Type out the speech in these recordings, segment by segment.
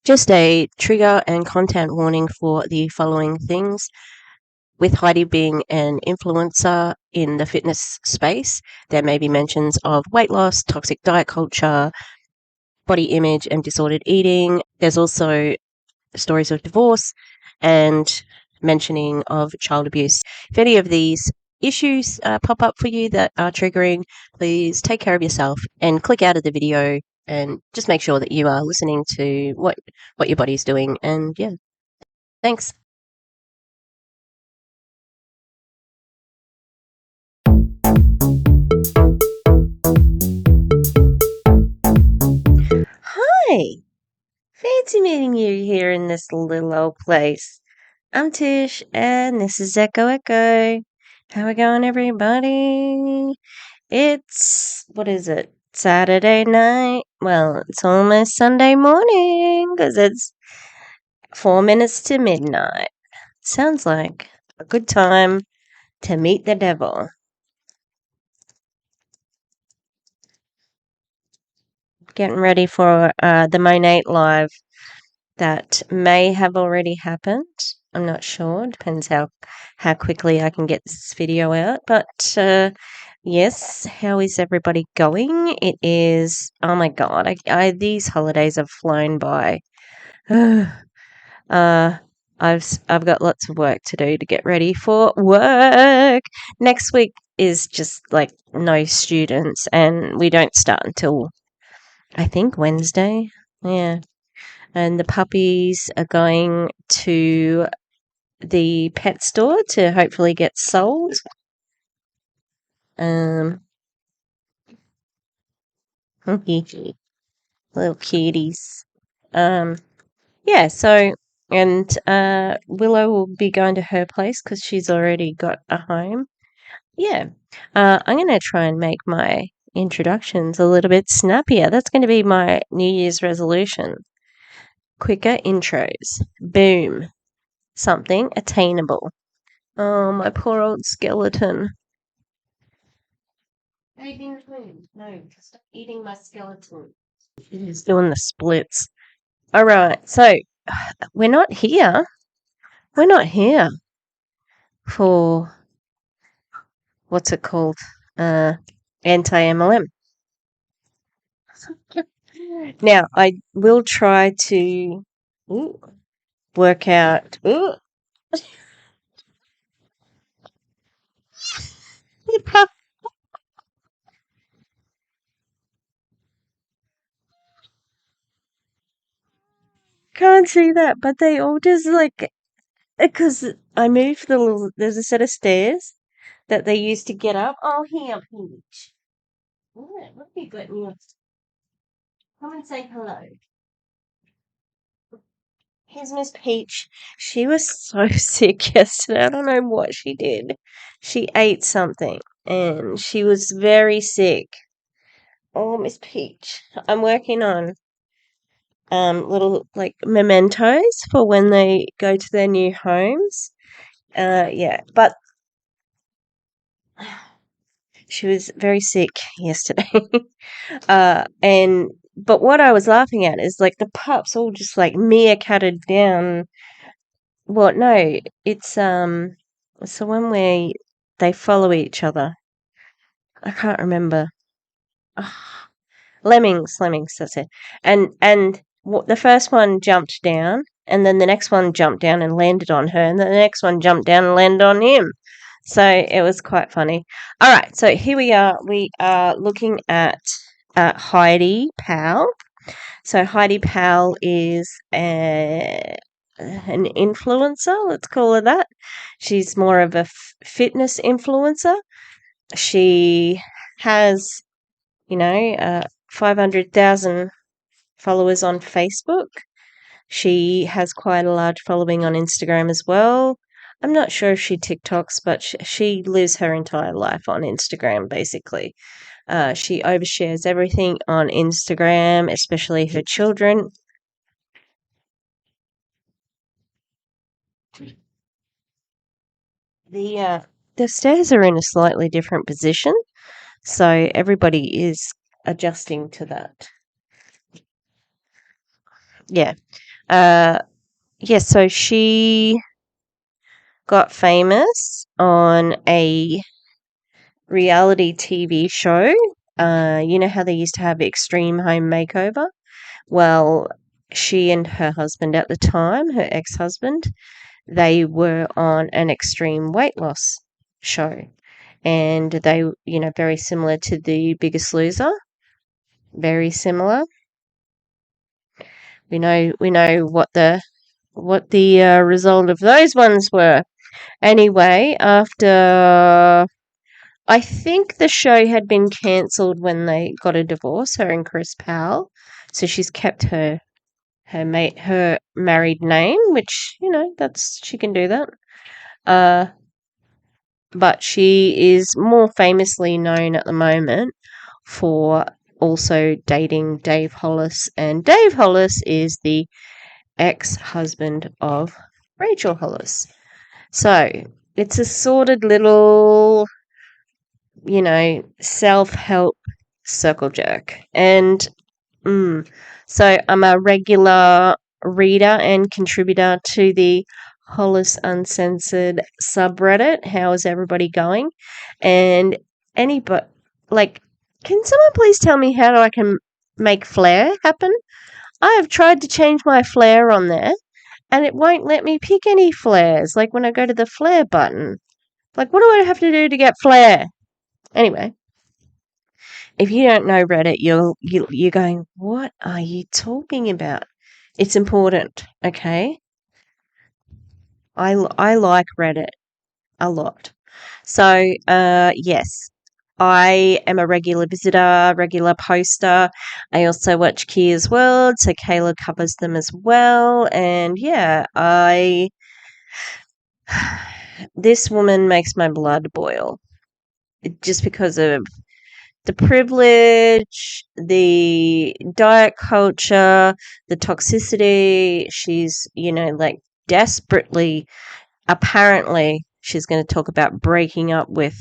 Just a trigger and content warning for the following things. With Heidi being an influencer in the fitness space, there may be mentions of weight loss, toxic diet culture, body image, and disordered eating. There's also stories of divorce and mentioning of child abuse. If any of these issues pop up for you that are triggering, please take care of yourself and click out of the video and just make sure that you are listening to what your body's doing. And yeah, thanks. Hi, fancy meeting you here in this little old place. I'm Tish, and this is Echo Echo. How we going, everybody? What is it? Saturday night? Well, it's almost Sunday morning, because it's 4 minutes to midnight. Sounds like a good time to meet the devil. Getting ready for the Monate Live that may have already happened. I'm not sure. Depends how quickly I can get this video out. But yes, how is everybody going? It is. Oh my god! These holidays have flown by. I've got lots of work to do to get ready for work. Next week is just like no students, and we don't start until I think Wednesday. Yeah. And the puppies are going to the pet store to hopefully get sold. Um, little cuties. Yeah. So, and Willow will be going to her place because she's already got a home. Yeah. I'm gonna try and make my introductions a little bit snappier. That's going to be my New Year's resolution. Quicker intros. Boom. Something attainable. Oh, my poor old skeleton. No, stop eating my skeleton. He's doing the splits. All right, so we're not here. We're not here for what's it called? Anti-MLM. Now, I will try to work out. Can't see that, but they all just like because I moved there's a set of stairs that they used to get up. Oh, here, Peach. What have you got in your... Come and say hello. Here's Miss Peach. She was so sick yesterday. I don't know what she did. She ate something and she was very sick. Oh, Miss Peach. I'm working on little like mementos for when they go to their new homes. Yeah, but she was very sick yesterday. But what I was laughing at is like the pups all just like meerkatted down. Well, no, it's the one where they follow each other. I can't remember. Ah, lemmings, that's it. And the first one jumped down, and then the next one jumped down and landed on her, and then the next one jumped down and landed on him. So it was quite funny. All right, so here we are. We are looking at Heidi Powell. So Heidi Powell is an influencer, let's call her that. She's more of a fitness influencer. She has, 500,000 followers on Facebook. She has quite a large following on Instagram as well. I'm not sure if she TikToks, but she lives her entire life on Instagram, basically. She overshares everything on Instagram, especially her children. The stairs are in a slightly different position, so everybody is adjusting to that. Yeah. Yeah, so she got famous on a reality TV show. You know how they used to have Extreme Home Makeover? Well, she and her husband at the time, her ex-husband, they were on an extreme weight loss show. And they, very similar to The Biggest Loser. Very similar. We know what the result of those ones were. Anyway, after I think the show had been cancelled when they got a divorce, her and Chris Powell. So she's kept her married name, which that's she can do that. But she is more famously known at the moment for also dating Dave Hollis, and Dave Hollis is the ex-husband of Rachel Hollis. So it's a sordid little, self-help circle jerk. And so I'm a regular reader and contributor to the Hollis Uncensored subreddit. How is everybody going? And anybody, can someone please tell me how I can make Flare happen? I have tried to change my Flare on there, and it won't let me pick any flares. Like when I go to the Flare button, what do I have to do to get Flare? Anyway, if you don't know Reddit, you're going, what are you talking about? It's important, okay? I like Reddit a lot. So, yes, I am a regular visitor, regular poster. I also watch Kia's World, so Kayla covers them as well. And yeah, this woman makes my blood boil just because of the privilege, the diet culture, the toxicity. She's, desperately, apparently, she's going to talk about breaking up with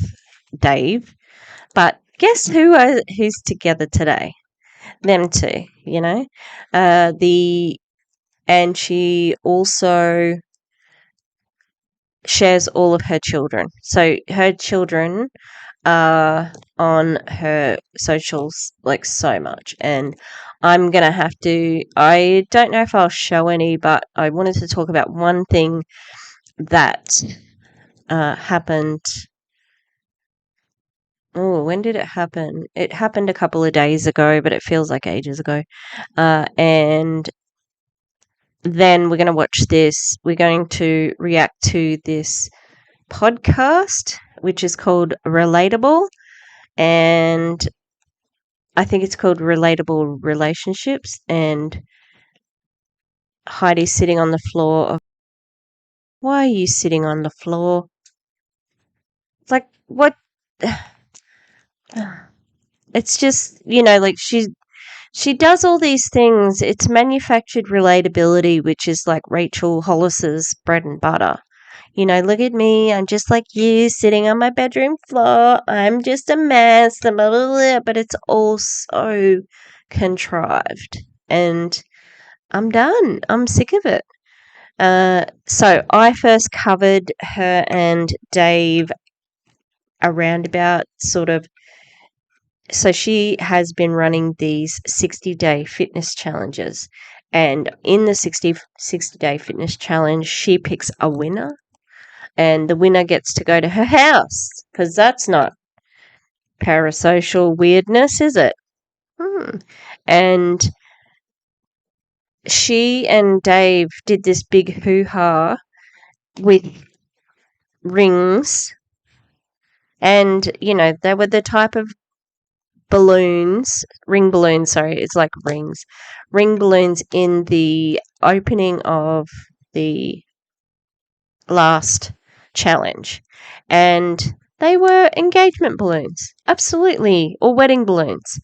Dave. But guess who's together today? Them two, and she also shares all of her children. So her children on her socials so much, and I'm gonna have to, I don't know if I'll show any, but I wanted to talk about one thing that happened. Oh, when did it happen? It happened a couple of days ago, but it feels like ages ago. And then we're going to watch this. We're going to react to this podcast, which is called Relatable. And I think it's called Relatable Relationships. And Heidi's sitting on the floor. Why are you sitting on the floor? It's like, what? It's just, she does all these things. It's manufactured relatability, which is like Rachel Hollis's bread and butter. Look at me. I'm just like you, sitting on my bedroom floor. I'm just a mess. Blah, blah, blah, but it's all so contrived. And I'm done. I'm sick of it. So I first covered her and Dave around about so she has been running these 60-day fitness challenges. And in the 60-day fitness challenge, she picks a winner. And the winner gets to go to her house, because that's not parasocial weirdness, is it? And she and Dave did this big hoo-ha with rings. And, they were the type of ring balloons, sorry, it's like rings. Ring balloons in the opening of the last challenge. And they were engagement balloons, absolutely, or wedding balloons.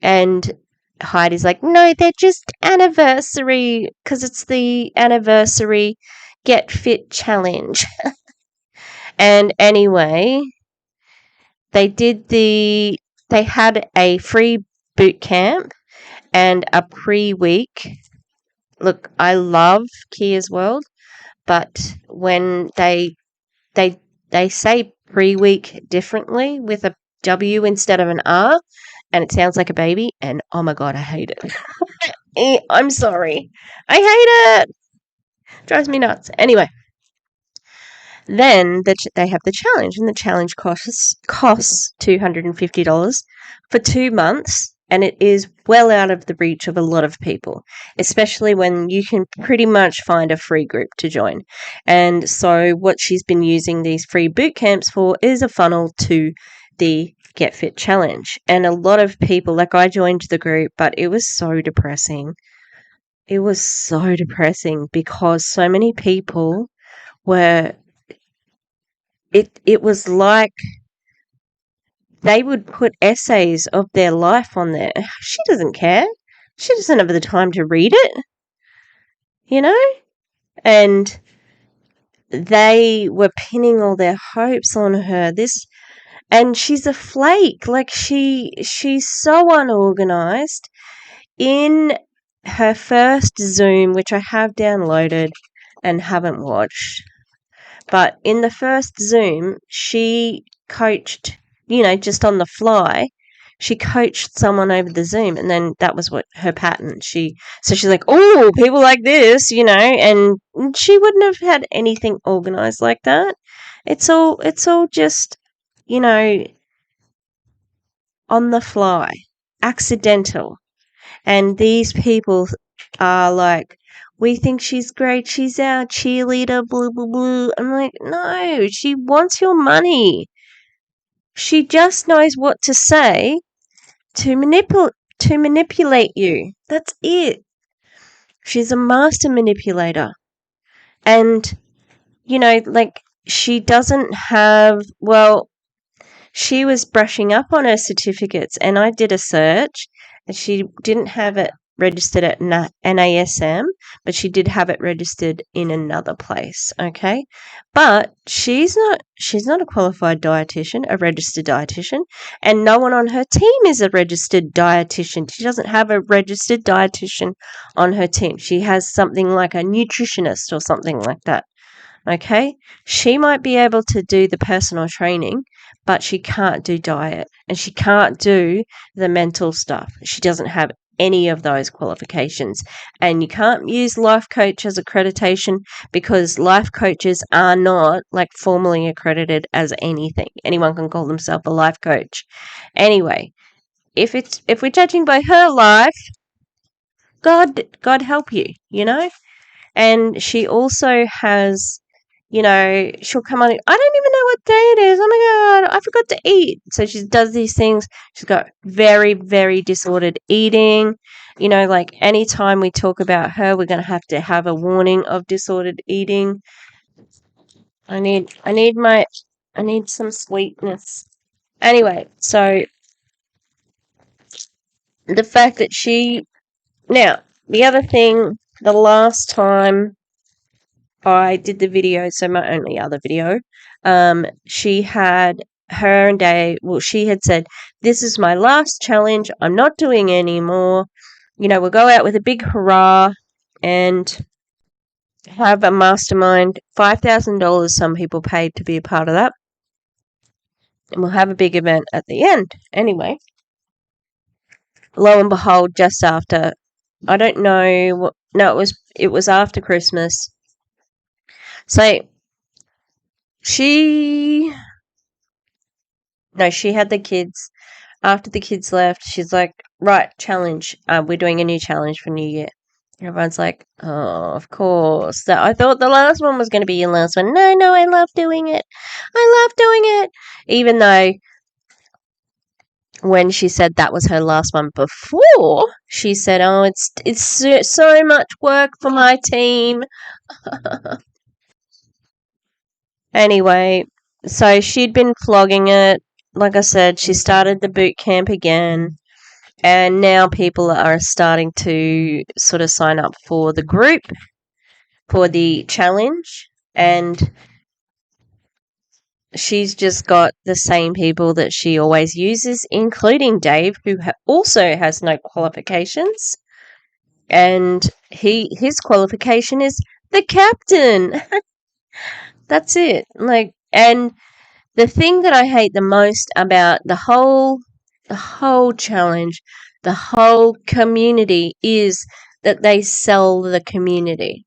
And Heidi's like, no, they're just anniversary, because it's the anniversary Get Fit challenge. And anyway, they had a free boot camp and a pre-week look, I love Kia's World, but when they they say pre-week differently with a W instead of an R, and it sounds like a baby, and oh my god, I hate it. I'm sorry. I hate it. Drives me nuts. Anyway, then they have the challenge, and the challenge costs $250 for 2 months, and it is well out of the reach of a lot of people, especially when you can pretty much find a free group to join. And so, what she's been using these free boot camps for is a funnel to the Get Fit Challenge. And a lot of people, like I joined the group, but it was so depressing. It was so depressing because so many people were it was like they would put essays of their life on there. She doesn't care. She doesn't have the time to read it, you know? And they were pinning all their hopes on her. And she's a flake. Like she's so unorganized. In her first Zoom, which I have downloaded and haven't watched, but in the first Zoom, she coached, just on the fly. She coached someone over the Zoom, and then that was what her pattern. So she's like, "Oh, people like this," and she wouldn't have had anything organized like that. It's all just, you know, on the fly, accidental. And these people are like, we think she's great. She's our cheerleader, blah, blah, blah. I'm like, no, she wants your money. She just knows what to say to manipulate you. That's it. She's a master manipulator. And, she doesn't have, well, she was brushing up on her certificates, and I did a search, and she didn't have it registered at NASM, but she did have it registered in another place, okay? But she's not a qualified dietitian, a registered dietitian, and no one on her team is a registered dietitian. She doesn't have a registered dietitian on her team. She has something like a nutritionist or something like that. Okay, she might be able to do the personal training, but she can't do diet, and she can't do the mental stuff. She doesn't have any of those qualifications, and you can't use life coach as accreditation because life coaches are not like formally accredited as anything. Anyone can call themselves a life coach. Anyway, if we're judging by her life, God help you, And she also has, she'll come on, I don't even know what day it is. Oh my God, I forgot to eat. So she does these things. She's got very, very disordered eating. Like anytime we talk about her, we're going to have a warning of disordered eating. I need some sweetness. Anyway, so the fact that now, the other thing, the last time I did the video, so my only other video, she had she had said, "This is my last challenge. I'm not doing anymore. We'll go out with a big hurrah and have a mastermind. $5,000 some people paid to be a part of that. And we'll have a big event at the end." Anyway, lo and behold, just after, I don't know what, no, it was after Christmas. So she had the kids. After the kids left, she's like, "Right, challenge. We're doing a new challenge for New Year." Everyone's like, "Oh, of course. I thought the last one was going to be your last one." No, I love doing it. I love doing it. Even though when she said that was her last one before, she said, "Oh, it's so much work for my team." Anyway, so she'd been flogging it. Like I said, she started the boot camp again, and now people are starting to sort of sign up for the group, for the challenge, and she's just got the same people that she always uses, including Dave, who also has no qualifications. and his qualification is the captain. That's it. Like, and the thing that I hate the most about the whole challenge, the whole community, is that they sell the community.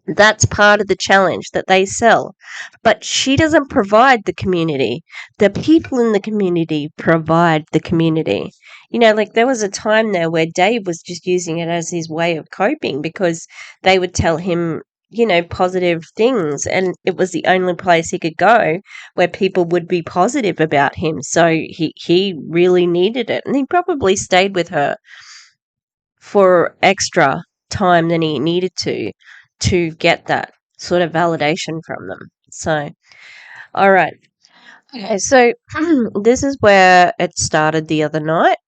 That's part of the challenge, that they sell. But she doesn't provide the community. The people in the community provide the community. Like there was a time there where Dave was just using it as his way of coping, because they would tell him, positive things, and it was the only place he could go where people would be positive about him. So he really needed it, and he probably stayed with her for extra time than he needed to get that sort of validation from them. So, all right. Okay, so this is where it started the other night.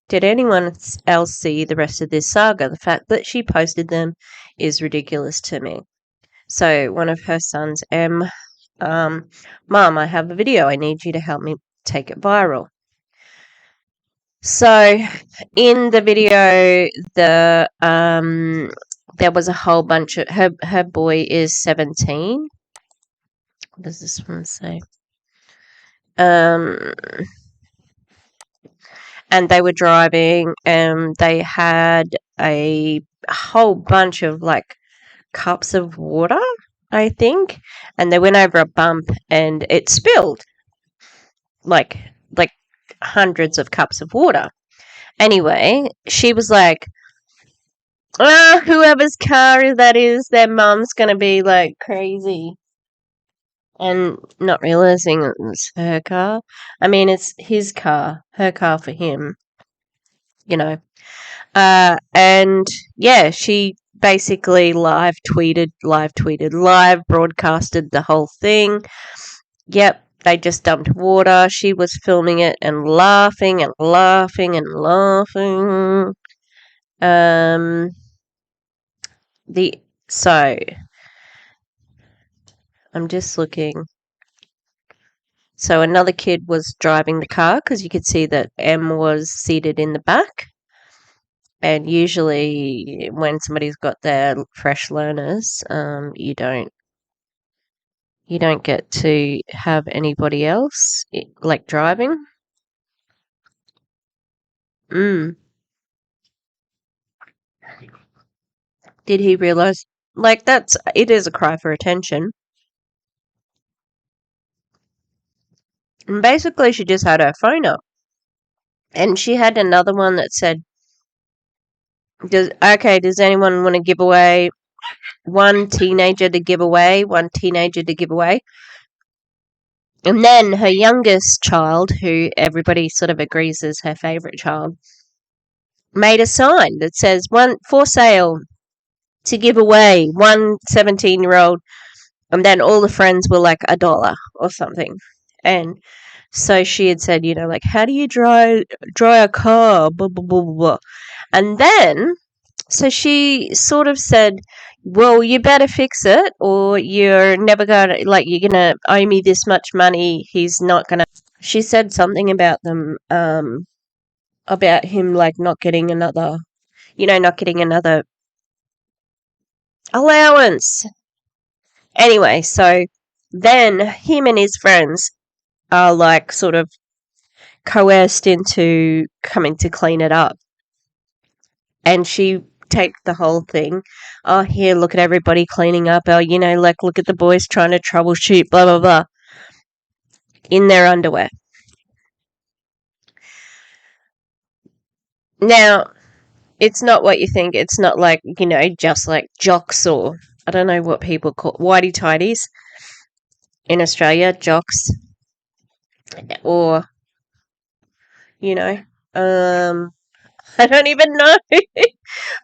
Did anyone else see the rest of this saga? The fact that she posted them is ridiculous to me. So one of her sons, Mum, I have a video. I need you to help me take it viral. So in the video, there was a whole bunch of her boy is 17. What does this one say? And they were driving, and they had a whole bunch of like cups of water, I think, and they went over a bump and it spilled like hundreds of cups of water. Anyway, she was like, whoever's car that is, their mum's gonna be like crazy. And not realizing it was her car. I mean, it's his car, her car for him, you know. And yeah, she basically live broadcasted the whole thing. Yep, they just dumped water. She was filming it and laughing and laughing and laughing. So I'm just looking. So another kid was driving the car, because you could see that M was seated in the back. And usually when somebody's got their fresh learners, you don't get to have anybody else like driving. Did he realize? Like, it is a cry for attention. And basically she just had her phone up. And she had another one that said, does anyone want to give away one teenager to give away? And then her youngest child, who everybody sort of agrees is her favourite child, made a sign that says, one for sale to give away, one 17-year-old. And then all the friends were like $1 or something. And so she had said, like, how do you dry a car? Blah, blah, blah, blah. And then, so she sort of said, well, you better fix it, or you're never going to, like, you're going to owe me this much money. He's not going to. She said something about them, about him, like, not getting another allowance. Anyway, so then him and his friends are, like, sort of coerced into coming to clean it up. And she taped the whole thing. Oh, here, look at everybody cleaning up. Oh, like, look at the boys trying to troubleshoot, blah, blah, blah, in their underwear. Now, it's not what you think. It's not like, just like jocks, or I don't know what people call whitey-tidies in Australia, jocks, or, I don't even know.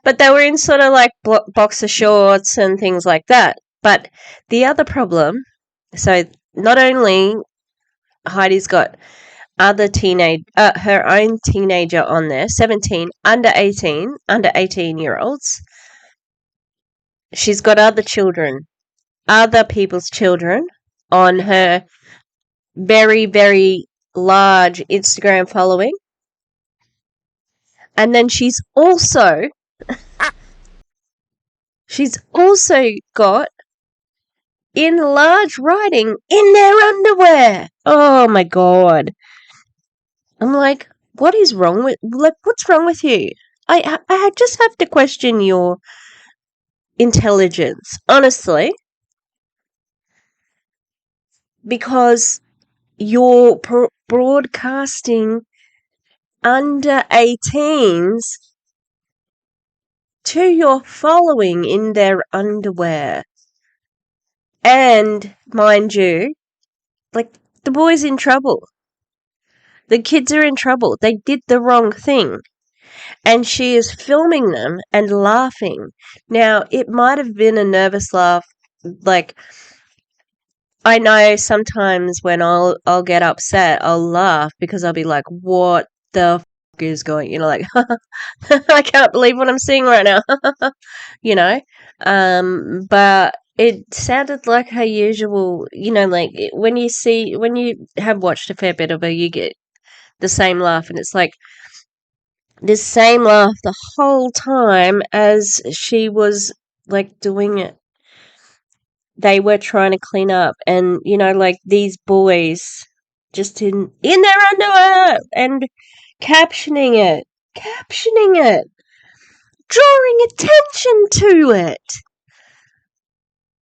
But they were in sort of like boxer shorts and things like that. But the other problem, so not only Heidi's got other her own teenager on there, 17, under 18-year-olds. She's got other people's children on her very, very large Instagram following. And then she's also She's also got in large writing in their underwear. Oh my god. I'm like, what is wrong with, like, what's wrong with you? I just have to question your intelligence, honestly, because you're broadcasting under 18s to your following in their underwear. And, mind you, like, the boy's in trouble. The kids are in trouble. They did the wrong thing. And she is filming them and laughing. Now, it might have been a nervous laugh. Like, I know sometimes when I'll get upset, I'll laugh because I'll be like, what the fuck is going, like, I can't believe what I'm seeing right now, you know? But it sounded like her usual, like when you have watched a fair bit of her, you get the same laugh, and it's like this same laugh the whole time as she was like doing it. They were trying to clean up, and like these boys just in their underwear and captioning it, drawing attention to it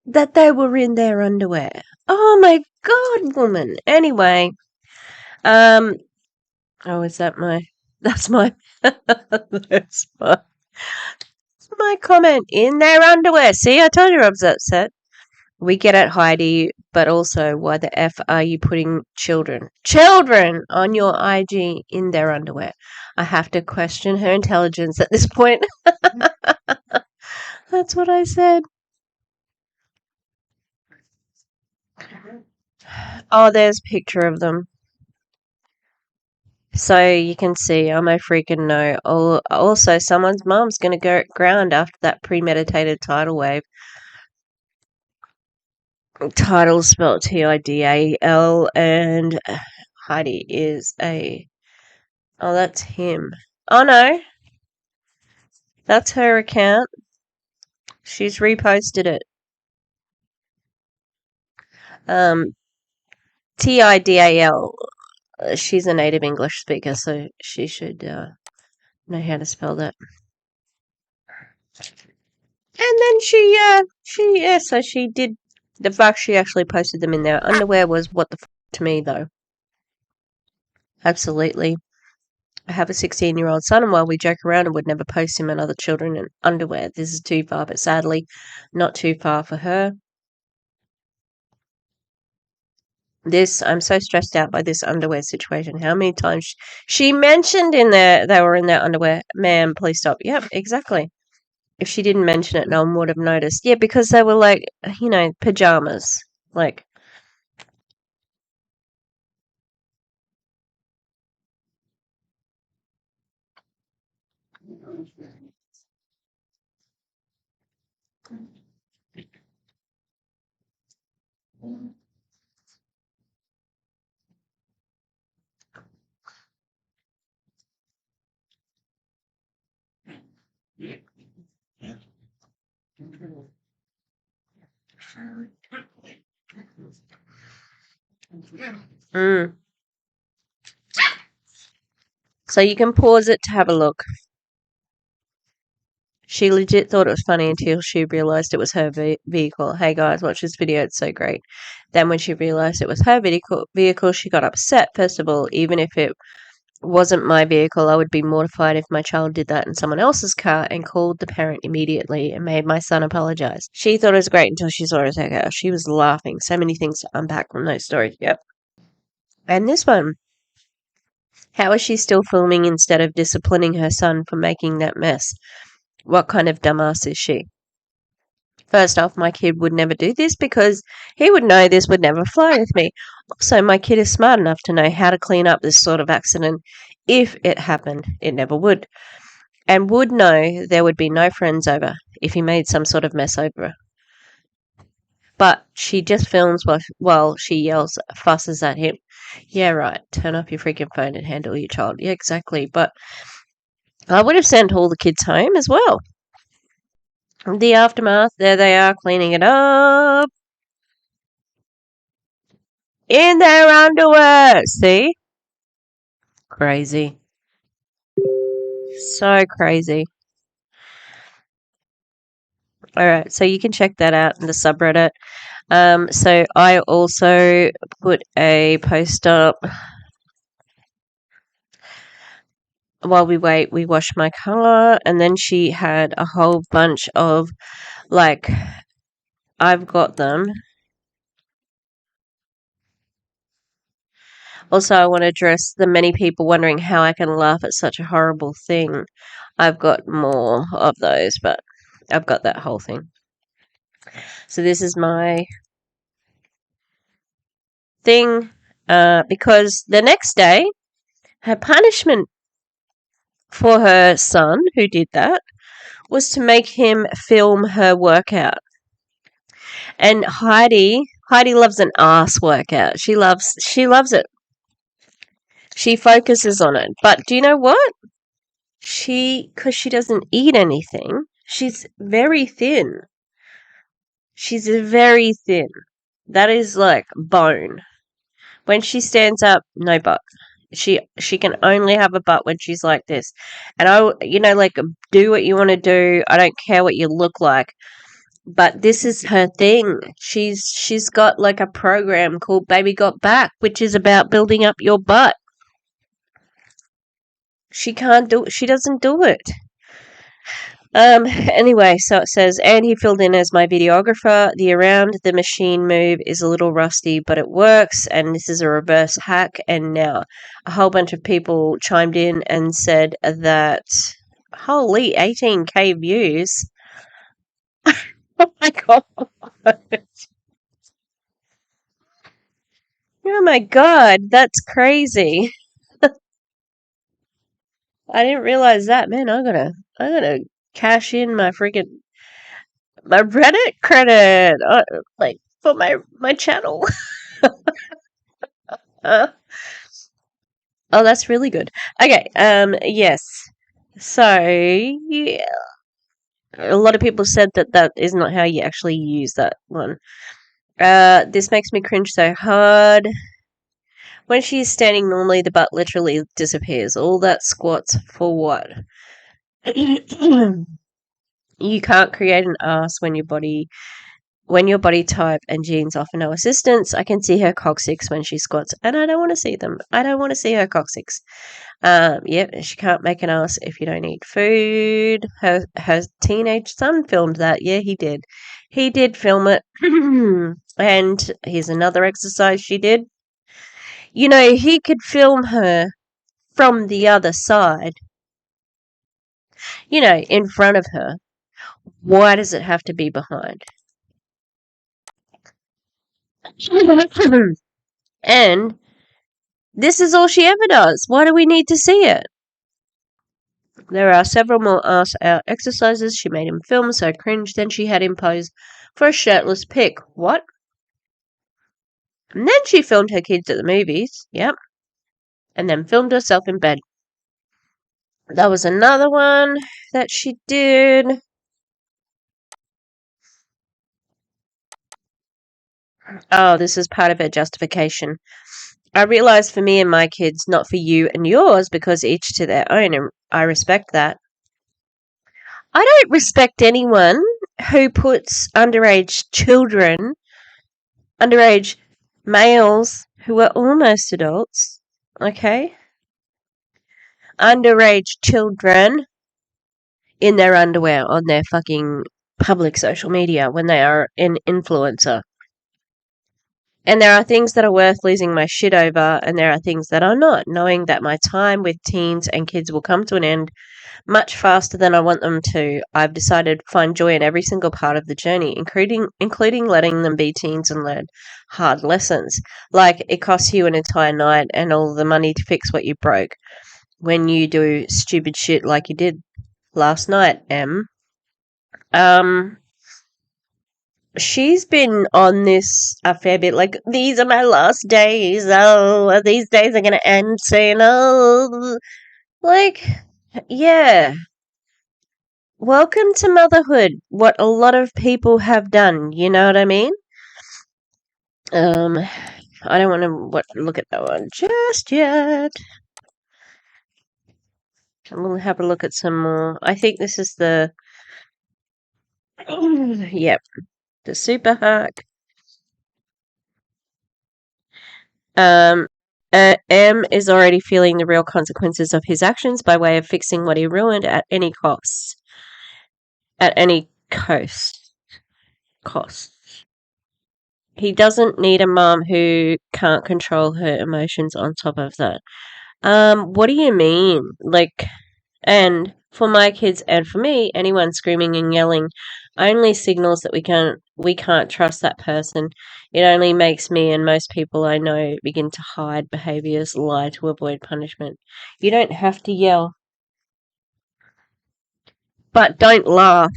that they were in their underwear. Oh my god, woman. Anyway, oh, is that that's my that's my comment, in their underwear. See, I told you I was upset. We get it, Heidi, but also, why the F are you putting children on your IG in their underwear? I have to question her intelligence at this point. That's what I said. Oh, there's a picture of them. So you can see, I'm a freaking no. Also, someone's mum's going to go ground after that premeditated tidal wave. Tidal spelled Tidal, and Heidi is a... Oh, that's him. Oh, no. That's her account. She's reposted it. Tidal. She's a native English speaker, so she should know how to spell that. And then so she did. The fact she actually posted them in their underwear was what the f to me, though. Absolutely. I have a 16-year-old son, and while we joke around, I would never post him and other children in underwear. This is too far, but sadly, not too far for her. I'm so stressed out by this underwear situation. How many times she mentioned they were in their underwear? Ma'am, please stop. Yep, exactly. If she didn't mention it, no one would have noticed. Yeah, because they were like, pajamas. Like, mm. So you can pause it to have a look. She legit thought it was funny until she realized it was her vehicle. Hey guys, watch this video, it's so great. Then when she realized it was her vehicle, she got upset. First of all, even if it wasn't my vehicle, I would be mortified if my child did that in someone else's car, and called the parent immediately and made my son apologize. She thought it was great until she saw it as her car. She was laughing. So many things to unpack from those stories. Yep. And this one. How is she still filming instead of disciplining her son for making that mess? What kind of dumbass is she? First off, my kid would never do this because he would know this would never fly with me. Also, my kid is smart enough to know how to clean up this sort of accident if it happened. It never would. And would know there would be no friends over if he made some sort of mess over her. But she just films while she yells, fusses at him. Yeah, right. Turn off your freaking phone and handle your child. Yeah, exactly. But I would have sent all the kids home as well. The aftermath, there they are cleaning it up in their underwear. See? Crazy. So crazy. Alright, so you can check that out in the subreddit. So I also put a post up while we wait, we wash my car, and then she had a whole bunch of, like, I've got them. Also, I want to address the many people wondering how I can laugh at such a horrible thing. I've got more of those, but I've got that whole thing. So this is my thing, because the next day, her punishment for her son, who did that, was to make him film her workout. And Heidi loves an ass workout. She loves it. She focuses on it. But do you know what? Because she doesn't eat anything, she's very thin. She's very thin. That is like bone. When she stands up, no butt. She can only have a butt when she's like this. And like, do what you want to do. I don't care what you look like. But this is her thing. She's got like a program called Baby Got Back, which is about building up your butt. She doesn't do it. Anyway, so it says, and he filled in as my videographer. The around the machine move is a little rusty, but it works, and this is a reverse hack. And now a whole bunch of people chimed in and said that, holy, 18K views. Oh my god. Oh my god, that's crazy. I didn't realize that. Man, I'm gonna cash in my freaking my Reddit credit, like, for my channel. Uh, oh, that's really good. Okay, yes. So, yeah, a lot of people said that is not how you actually use that one. This makes me cringe so hard. When she's standing normally, the butt literally disappears. All that squats for what? You can't create an ass when your body type and genes offer no assistance. I can see her coccyx when she squats, and I don't want to see them. I don't want to see her coccyx. Yep, she can't make an ass if you don't eat food. Her teenage son filmed that. Yeah, he did. He did film it. And here's another exercise she did. You know, he could film her from the other side. You know, in front of her. Why does it have to be behind? And this is all she ever does. Why do we need to see it? There are several more ass out exercises she made him film, so cringe. Then she had him pose for a shirtless pic. What? And then she filmed her kids at the movies. Yep. And then filmed herself in bed. That was another one that she did. Oh, this is part of her justification. I realize for me and my kids, not for you and yours, because each to their own, and I respect that. I don't respect anyone who puts underage males who are almost adults, okay? Underage children in their underwear on their fucking public social media when they are an influencer. And there are things that are worth losing my shit over, and there are things that are not, knowing that my time with teens and kids will come to an end much faster than I want them to. I've decided to find joy in every single part of the journey, including letting them be teens and learn hard lessons. Like, it costs you an entire night and all the money to fix what you broke when you do stupid shit like you did last night, Em. She's been on this a fair bit, like, these are my last days, oh, these days are gonna end soon, oh, like, yeah. welcome to motherhood. What a lot of people have done. You know what I mean? I don't want to look at that one just yet. I'm gonna have a look at some more. I think this is the yep, the super hack. Um, M is already feeling the real consequences of his actions by way of fixing what he ruined at any cost. At any cost. He doesn't need a mom who can't control her emotions on top of that. What do you mean? Like, and for my kids and for me, anyone screaming and yelling only signals that we can't trust that person. It only makes me and most people I know begin to hide behaviors, lie to avoid punishment. You don't have to yell, but don't laugh.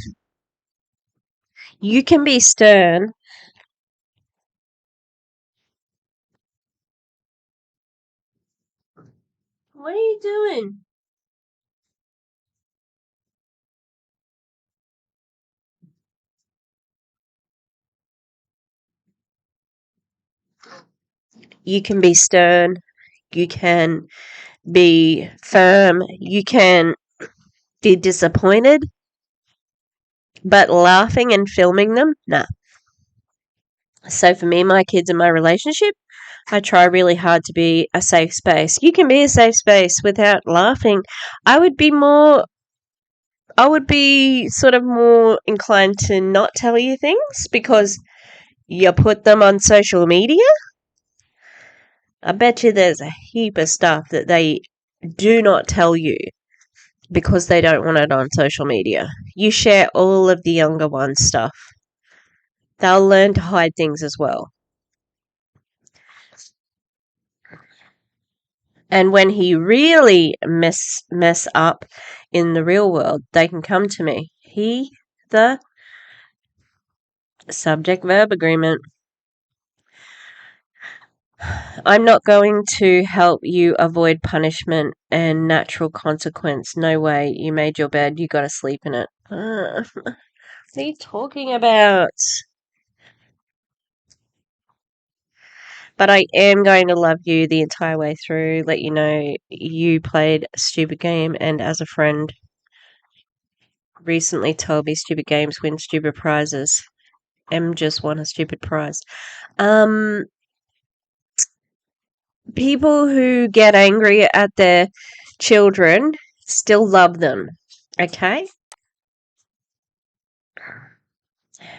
You can be stern. What are you doing? You can be stern. You can be firm. You can be disappointed, but laughing and filming them, nah. So for me, my kids and my relationship, I try really hard to be a safe space. You can be a safe space without laughing. I would be more I would be sort of more inclined to not tell you things because you put them on social media. I bet you there's a heap of stuff that they do not tell you because they don't want it on social media. You share all of the younger ones' stuff. They'll learn to hide things as well. And when he really mess up in the real world, they can come to me. The subject verb agreement. I'm not going to help you avoid punishment and natural consequence. No way. You made your bed. You got to sleep in it. What are you talking about? But I am going to love you the entire way through. Let you know you played a stupid game, and as a friend recently told me, stupid games win stupid prizes. M just won a stupid prize. Um, People who get angry at their children still love them. Okay?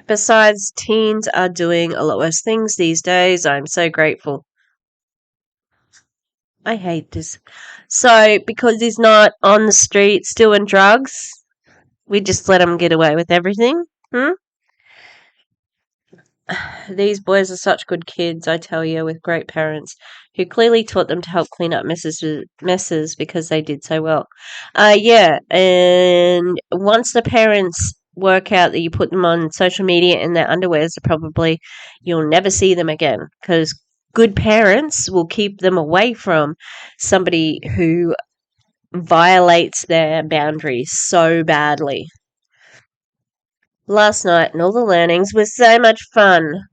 Besides, teens are doing a lot worse things these days. I'm so grateful. I hate this. So, because he's not on the streets doing drugs, we just let him get away with everything? Hmm? These boys are such good kids, I tell you, with great parents who clearly taught them to help clean up messes because they did so well. Yeah, and once the parents work out that you put them on social media in their underwears, probably you'll never see them again because good parents will keep them away from somebody who violates their boundaries so badly. Last night and all the learnings was so much fun.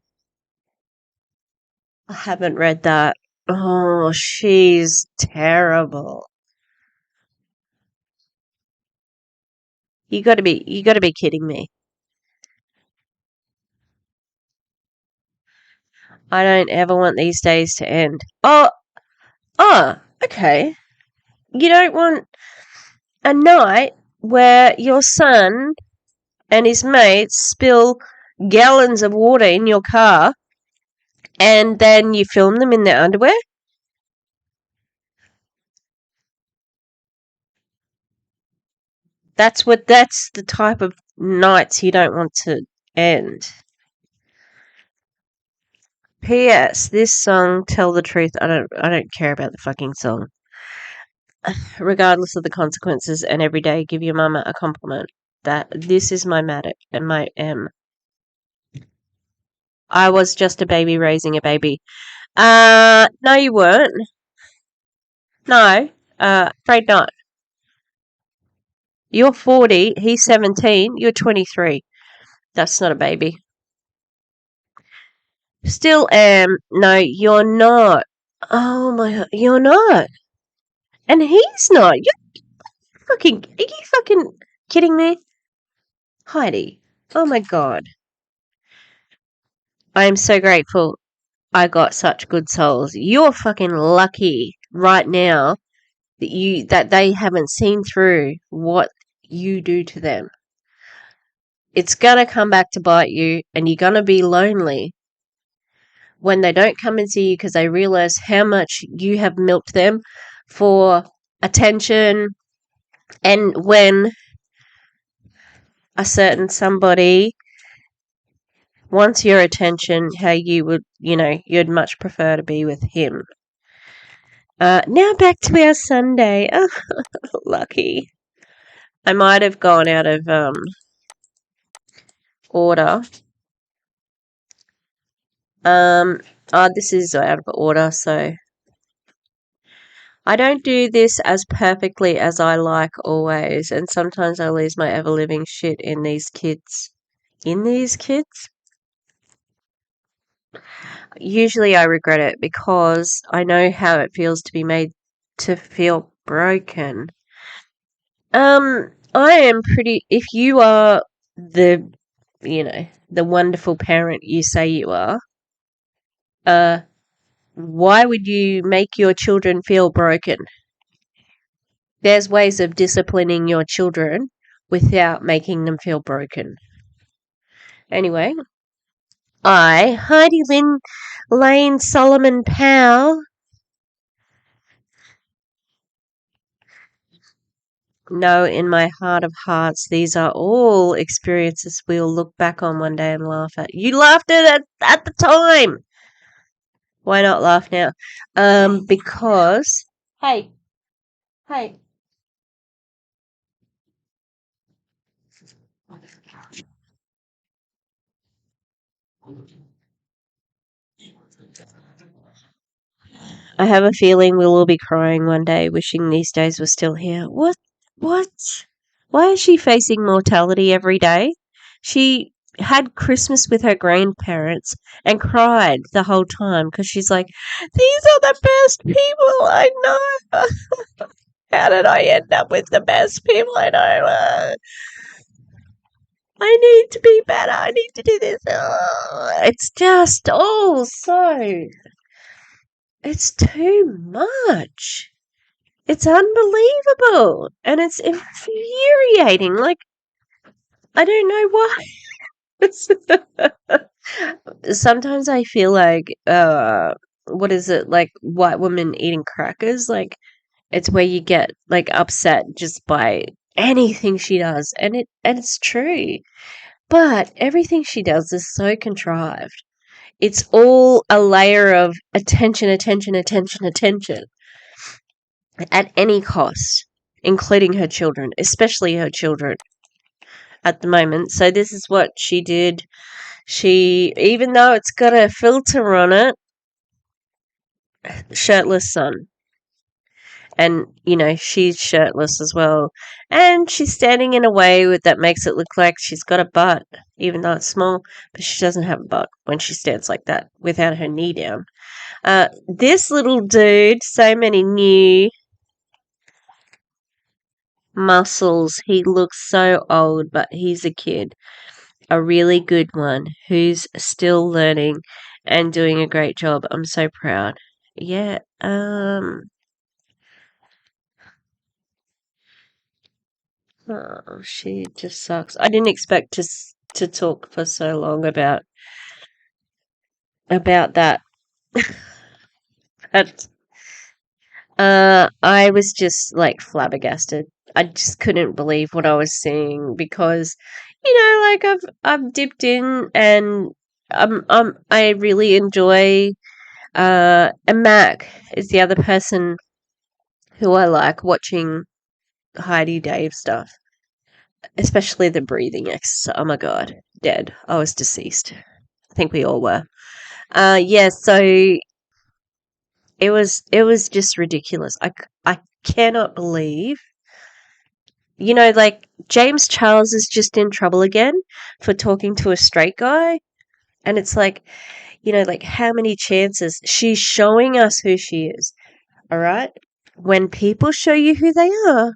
I haven't read that. Oh, she's terrible. You got to be kidding me. I don't ever want these days to end. Okay. You don't want a night where your son and his mates spill gallons of water in your car and then you film them in their underwear? That's the type of nights you don't want to end. P.S. This song, Tell the Truth, I don't care about the fucking song. Regardless of the consequences, and every day give your mama a compliment. That this is my Matic and my M. I was just a baby raising a baby. No, you weren't. No, afraid not. You're 40, he's 17, you're 23. That's not a baby. Still am. No, you're not. Oh my god, you're not. And he's not. Are you fucking kidding me? Heidi. Oh my god. I am so grateful I got such good souls. You're fucking lucky right now that they haven't seen through what you do to them. It's gonna come back to bite you, and you're gonna be lonely when they don't come and see you because they realize how much you have milked them for attention, and when a certain somebody wants your attention, how you would, you'd much prefer to be with him. Now back to our Sunday. Oh, lucky. I might have gone out of order. This is out of order, so I don't do this as perfectly as I like always, and sometimes I lose my ever living shit in these kids. In these kids? Usually I regret it because I know how it feels to be made to feel broken. I am if you are the, the wonderful parent you say you are, why would you make your children feel broken? There's ways of disciplining your children without making them feel broken. Anyway, Heidi Lane Solomon Powell, know in my heart of hearts these are all experiences we'll look back on one day and laugh at. You laughed at the time. Why not laugh now? Because hey, I have a feeling we'll all be crying one day, wishing these days were still here. What? What? Why is she facing mortality every day? She had Christmas with her grandparents and cried the whole time because she's like, these are the best people I know. How did I end up with the best people I know? I need to be better. I need to do this. It's just all so. It's too much. It's unbelievable. And it's infuriating. Like, I don't know why. Sometimes I feel like, what is it? Like white women eating crackers? Like, it's where you get, like, upset just by anything she does. And it's true. But everything she does is so contrived. It's all a layer of attention, attention, attention, attention at any cost, including her children, especially her children at the moment. So this is what she did. Even though it's got a filter on it, shirtless son. And, she's shirtless as well. And she's standing in a way that makes it look like she's got a butt, even though it's small. But she doesn't have a butt when she stands like that without her knee down. This little dude, so many new muscles. He looks so old, but he's a kid. A really good one who's still learning and doing a great job. I'm so proud. Yeah, oh, she just sucks. I didn't expect to talk for so long about that. But I was just like flabbergasted. I just couldn't believe what I was seeing because, like I've dipped in and I really enjoy. And Mac is the other person who I like watching Heidi Dave stuff, especially the breathing exercise. Oh my god, dead. I was deceased. I think we all were. Yeah. So it was just ridiculous. I cannot believe like James Charles is just in trouble again for talking to a straight guy. And it's like, like how many chances? She's showing us who she is. All right. When people show you who they are,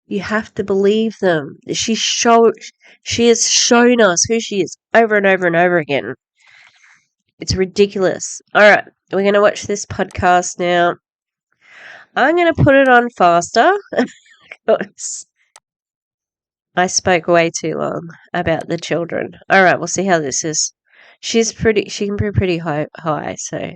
you have to believe them. She has shown us who she is over and over and over again. It's ridiculous. All right. We're going to watch this podcast now. I'm going to put it on faster. I spoke way too long about the children. All right, we'll see how this is. She can be pretty high, so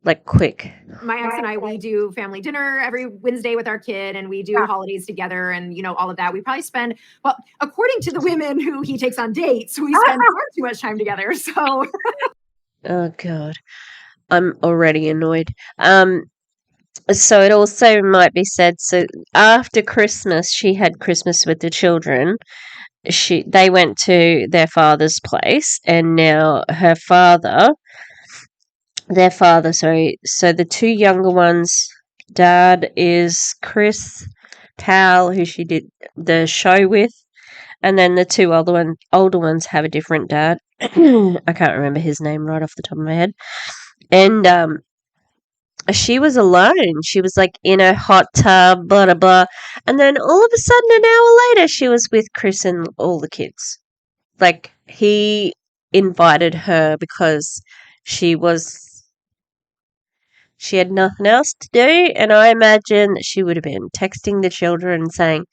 like quick. My ex and I, we do family dinner every Wednesday with our kid, and we do holidays together, and all of that. We probably spend, well, according to the women who he takes on dates, we spend far too much time together. So, oh god, I'm already annoyed. So it also might be said. So after Christmas, she had Christmas with the children. They went to their father's place, and now their father, sorry. So the two younger ones, dad is Chris Powell, who she did the show with, and then the two older ones have a different dad. I can't remember his name right off the top of my head. And she was alone. She was like in a hot tub, blah blah blah. And then all of a sudden, an hour later, she was with Chris and all the kids. Like he invited her because she had nothing else to do, and I imagine that she would have been texting the children and saying,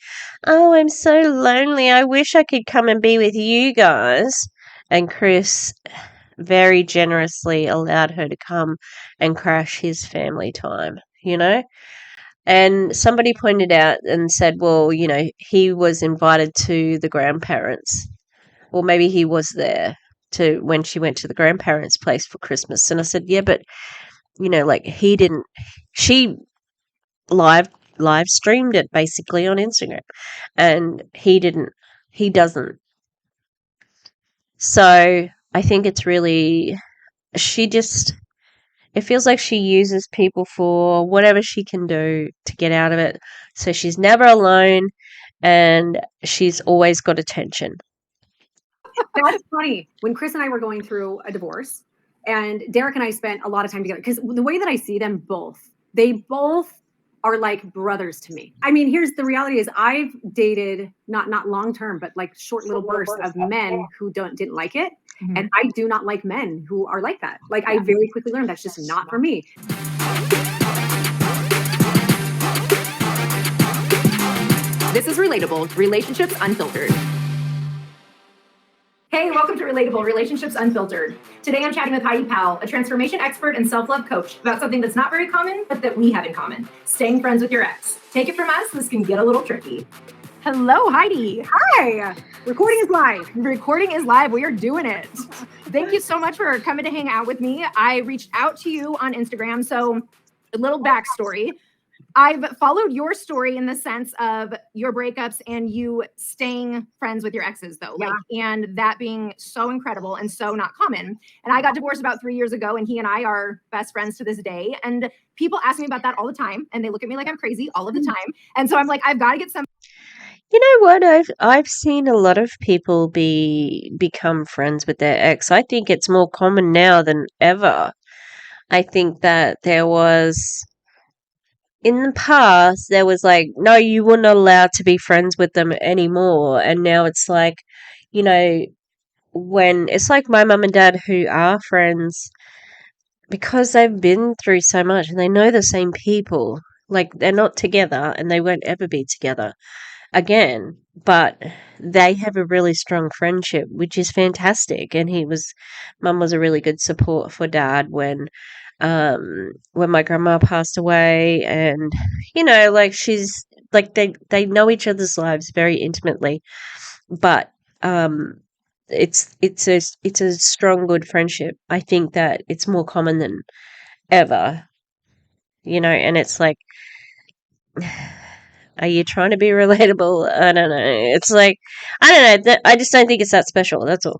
"Oh, I'm so lonely. I wish I could come and be with you guys." And Chris very generously allowed her to come and crash his family time, And somebody pointed out and said, well, he was invited to the grandparents. Or maybe he was there to when she went to the grandparents' place for Christmas. And I said, yeah, but like he didn't. She live live streamed it basically on Instagram, and he didn't. He doesn't. So I think it's really she just. It feels like she uses people for whatever she can do to get out of it. So she's never alone, and she's always got attention. that's funny. When Chris and I were going through a divorce, and Derek and I spent a lot of time together, because the way that I see them both, they both are like brothers to me. I mean, here's the reality: is I've dated not long term, but like short little bursts of men who didn't like it, and I do not like men who are like that. Like I very quickly learned that's just not for me. This is Relatable, Relationships Unfiltered. Hey, welcome to Relatable, Relationships Unfiltered. Today I'm chatting with Heidi Powell, a transformation expert and self-love coach, about something that's not very common, but that we have in common: staying friends with your ex. Take it from us, this can get a little tricky. Hello, Heidi. Hi. Recording is live. Recording is live. We are doing it. Thank you so much for coming to hang out with me. I reached out to you on Instagram. So a little backstory. I've followed your story in the sense of your breakups and you staying friends with your exes, though, and that being so incredible and so not common. And I got divorced about 3 years ago, and he and I are best friends to this day. And people ask me about that all the time, and they look at me like I'm crazy all of the time. And so I'm like, I've got to get some. You know what? I've seen a lot of people become friends with their ex. I think it's more common now than ever. I think that in the past, there was like, no, you were not allowed to be friends with them anymore. And now it's like, when it's like my mum and dad who are friends because they've been through so much and they know the same people. Like they're not together and they won't ever be together again, but they have a really strong friendship, which is fantastic. And mum was a really good support for dad when my grandma passed away, and like she's like they know each other's lives very intimately, but it's a strong good friendship. I think that it's more common than ever, and it's like, are you trying to be relatable? I don't know. It's like, I don't know. I just don't think it's that special. That's all.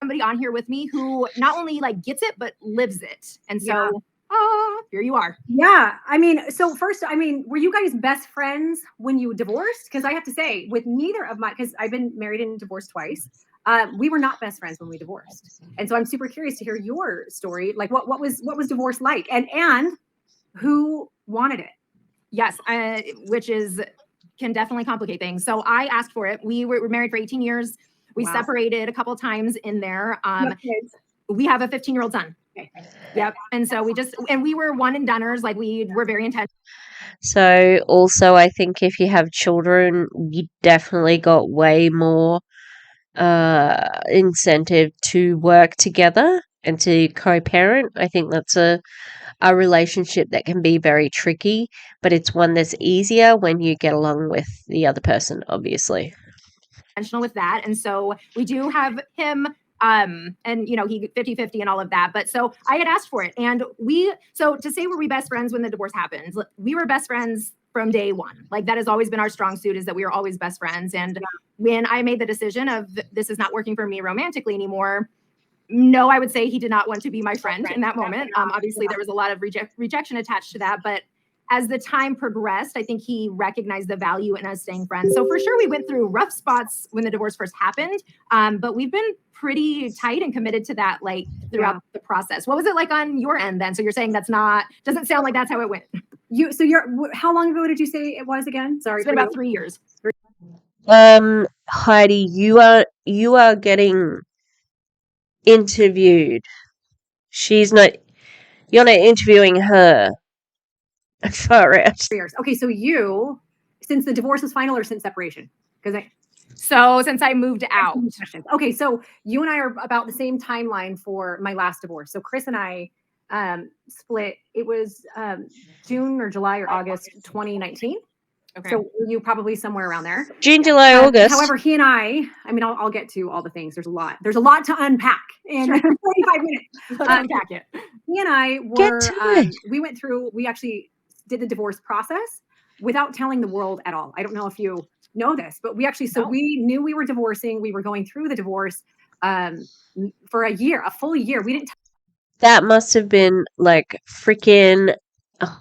Somebody on here with me who not only like gets it, but lives it. And so here you are. Yeah. I mean, so first, were you guys best friends when you divorced? Because I have to say, with neither of my, because I've been married and divorced twice, we were not best friends when we divorced. And so I'm super curious to hear your story. Like, what was divorce like, and who wanted it? Yes, which can definitely complicate things. So I asked for it. We were married for 18 years. We separated a couple times in there. We have a 15-year-old son. Okay. Yep. And so we were one and doners. Like, we were very intentional. So also, I think if you have children, you definitely got way more incentive to work together and to co-parent. I think that's a relationship that can be very tricky, but it's one that's easier when you get along with the other person, obviously. Intentional with that. And so we do have him, and he 50-50 and all of that. But so I had asked for it. And so to say, were we best friends when the divorce happened? We were best friends from day one. Like, that has always been our strong suit, is that we are always best friends. And when I made the decision of this is not working for me romantically anymore, no, I would say he did not want to be my friend in that moment. Obviously, there was a lot of rejection attached to that. But as the time progressed, I think he recognized the value in us staying friends. So for sure, we went through rough spots when the divorce first happened. But we've been pretty tight and committed to that, like, throughout the process. What was it like on your end then? So you're saying doesn't sound like that's how it went. How long ago did you say it was again? Sorry. It's been about 3 years. Heidi, you are getting interviewed. You're not interviewing her. Far out. Years. Okay, so since the divorce was final or since separation? So since I moved out. Okay, so you and I are about the same timeline for my last divorce. So Chris and I split. It was June or July or August 2019. Okay. So you probably somewhere around there. June, July, August. However, he and I'll get to all the things. There's a lot to unpack in 45 minutes. Let's unpack it. He and I we actually did the divorce process without telling the world at all. I don't know if you know this, but we knew we were divorcing. We were going through the divorce for a full year. We didn't. That must have been like freaking. Oh,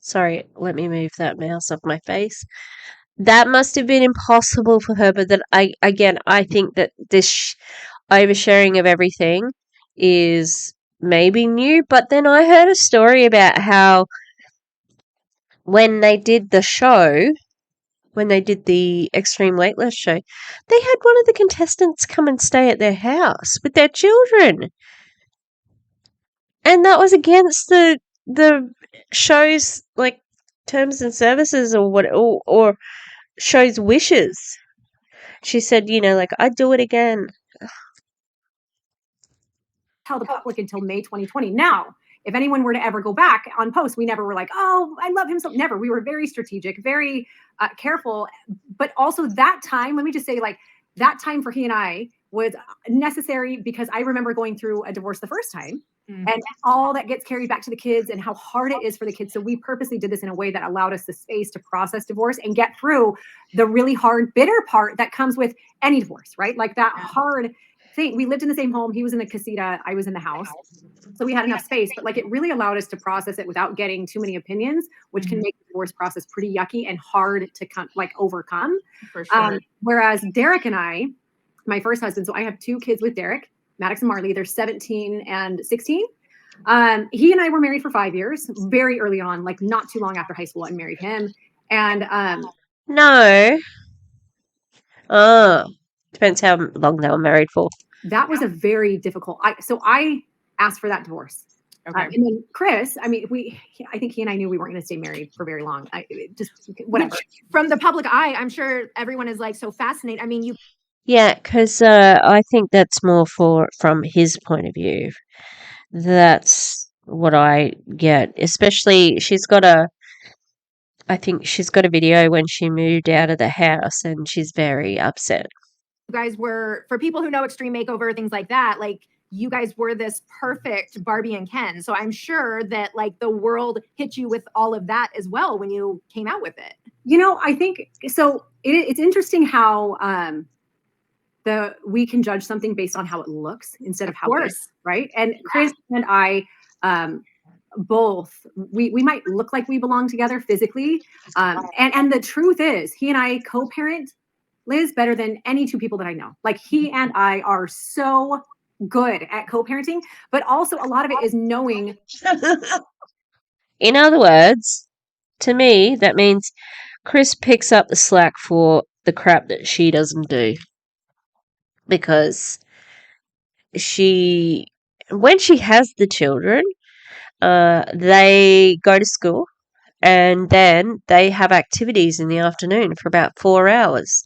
sorry, let me move that mouse off my face. That must have been impossible for her. But that I think that this oversharing of everything is maybe new. But then I heard a story about how when they did the show, when they did the Extreme Weight Loss show, they had one of the contestants come and stay at their house with their children. And that was against the show's, like, terms and services or show's wishes. She said, like, I'd do it again. Tell the public until May 2020. Now, if anyone were to ever go back on posts, we never were like, oh, I love him so. Never. We were very strategic, very careful. But also that time, let me just say, like, that time for he and I was necessary because I remember going through a divorce the first time and all that gets carried back to the kids and how hard it is for the kids. So we purposely did this in a way that allowed us the space to process divorce and get through the really hard, bitter part that comes with any divorce, right? Like that hard thing. We lived in the same home. He was in the casita. I was in the house. So we had enough space, but like it really allowed us to process it without getting too many opinions, which can make the divorce process pretty yucky and hard to overcome. For sure. Whereas Derek and I, my first husband, so I have 2 kids with Derek, Maddox and Marley. They're 17 and 16. He and I were married for 5 years, very early on, like not too long after high school. I married him. And no. Depends how long they were married for. That was a very difficult. So I asked for that divorce. Okay. And then Chris, I think he and I knew we weren't going to stay married for very long. Just whatever. From the public eye, I'm sure everyone is like so fascinated. I mean, Yeah, because I think that's more from his point of view. That's what I get. Especially, I think she's got a video when she moved out of the house and she's very upset. You guys were, for people who know Extreme Makeover, things like that, like you guys were this perfect Barbie and Ken. So I'm sure that like the world hit you with all of that as well when you came out with it. I think so. It's interesting how we can judge something based on how it looks instead of how it is, right? And Chris and I both, we might look like we belong together physically. And the truth is, he and I co-parent, Liz, better than any two people that I know. Like, he and I are so good at co-parenting, but also a lot of it is knowing. In other words, to me, that means Chris picks up the slack for the crap that she doesn't do. Because when she has the children, they go to school and then they have activities in the afternoon for about 4 hours.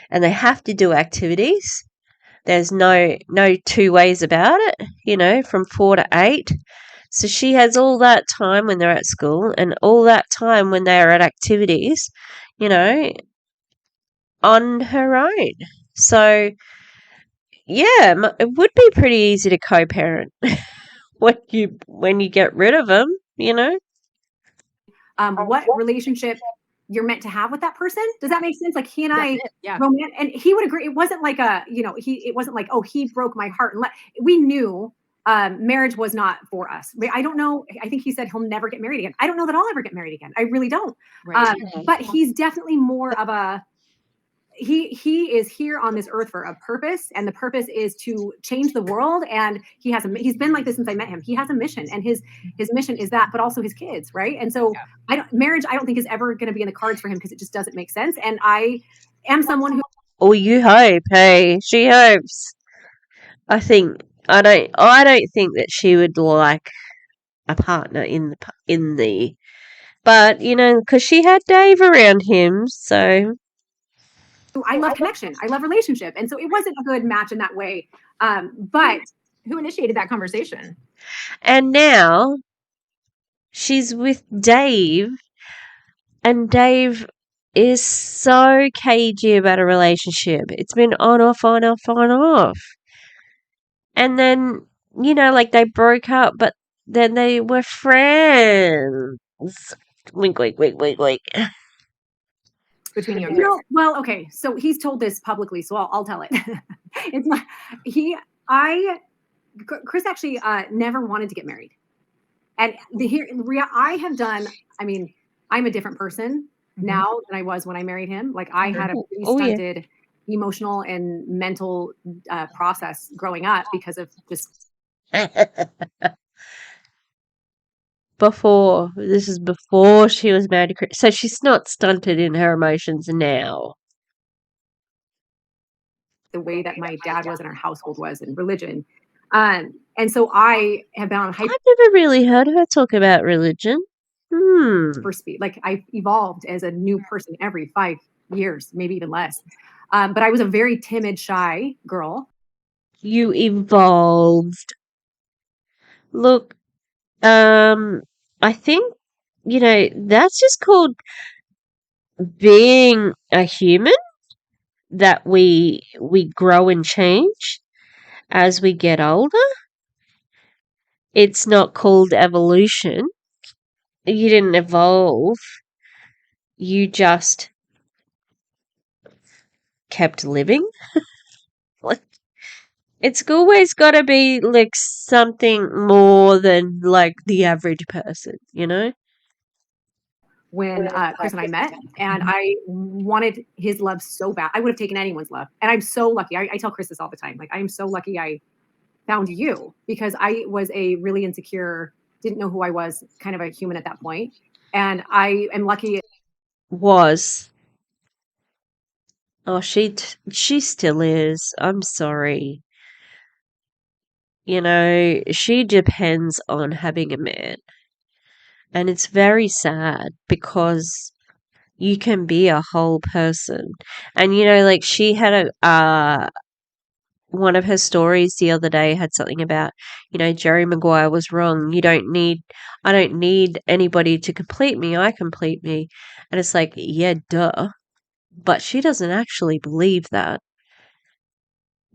And they have to do activities. There's no two ways about it, from 4 to 8. So she has all that time when they're at school and all that time when they are at activities, on her own. So, yeah, it would be pretty easy to co-parent when you get rid of them. What relationship you're meant to have with that person. Does that make sense? Like, he and I, Yeah. and he would agree. It wasn't like it wasn't like, oh, he broke my heart. And we knew marriage was not for us. I don't know. I think he said he'll never get married again. I don't know that I'll ever get married again. I really don't. Right. But he's definitely more of a, he is here on this earth for a purpose, and the purpose is to change the world. And he's been like this since I met him. He has a mission, and his mission is that, but also his kids, right? And so marriage, I don't think is ever going to be in the cards for him, because it just doesn't make sense. And I am someone who, Or you hope, hey, she hopes. I don't think that she would like a partner but because she had Dave around him, so I love connection, I love relationship, and so it wasn't a good match in that way. But who initiated that conversation? And now she's with Dave, and Dave is so cagey about a relationship. It's been on, off, on, off, on, off. And then, like, they broke up, but then they were friends. Wink, wink, wink, wink, wink. Between you and Chris. Well, okay, so he's told this publicly, so I'll tell it. It's not, Chris actually never wanted to get married. And I have done, I'm a different person now than I was when I married him. Like, I had a pretty stunted emotional and mental process growing up because of just This is before she was married to Chris. So she's not stunted in her emotions now. the way that my dad was and our household was in religion. And so I have been on I've never really heard her talk about religion. hyper speed. Like, I've evolved as a new person every 5 years, maybe even less. But I was a very timid, shy girl. You evolved. Look, I think, that's just called being a human, that we grow and change as we get older. It's not called evolution. You didn't evolve. You just kept living. Like, it's always got to be like something more than like the average person, When Chris and I met, and I wanted his love so bad. I would have taken anyone's love. And I'm so lucky. I tell Chris this all the time. Like, I am so lucky I found you, because I was a really insecure, didn't know who I was, kind of a human at that point. And I am lucky. Was. Oh, she still is. I'm sorry. She depends on having a man. And it's very sad, because you can be a whole person. And, like, she had one of her stories the other day had something about, Jerry Maguire was wrong. I don't need anybody to complete me. I complete me. And it's like, yeah, duh. But she doesn't actually believe that.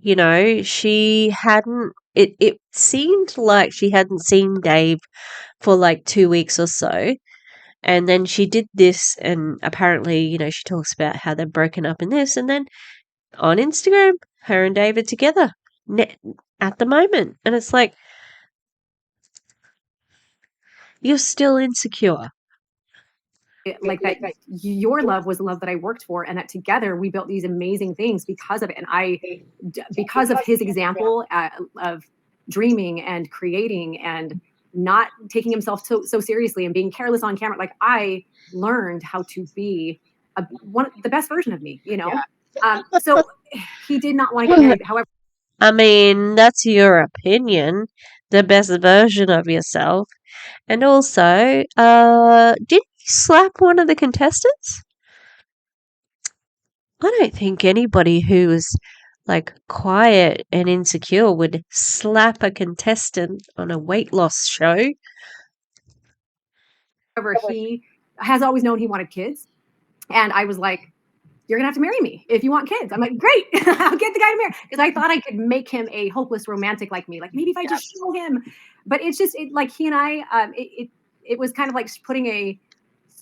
It seemed like she hadn't seen Dave for like 2 weeks or so. And then she did this, and apparently, she talks about how they're broken up in this. And then on Instagram, her and Dave are together at the moment. And it's like, You're still insecure. Like that your love was the love that I worked for, and that together we built these amazing things because of it. And because of his example of dreaming and creating and not taking himself so seriously and being careless on camera, like I learned how to be the best version of me, so he did not want to get married. However, I mean, that's your opinion, the best version of yourself. And also, did you slap one of the contestants? I don't think anybody who was like quiet and insecure would slap a contestant on a weight loss show. he has always known he wanted kids. And I was like, you're gonna have to marry me if you want kids. I'm like, great, I'll get the guy to marry. Because I thought I could make him a hopeless romantic like me. Like maybe if I just show him. But it's just like he and I, it was kind of like putting a,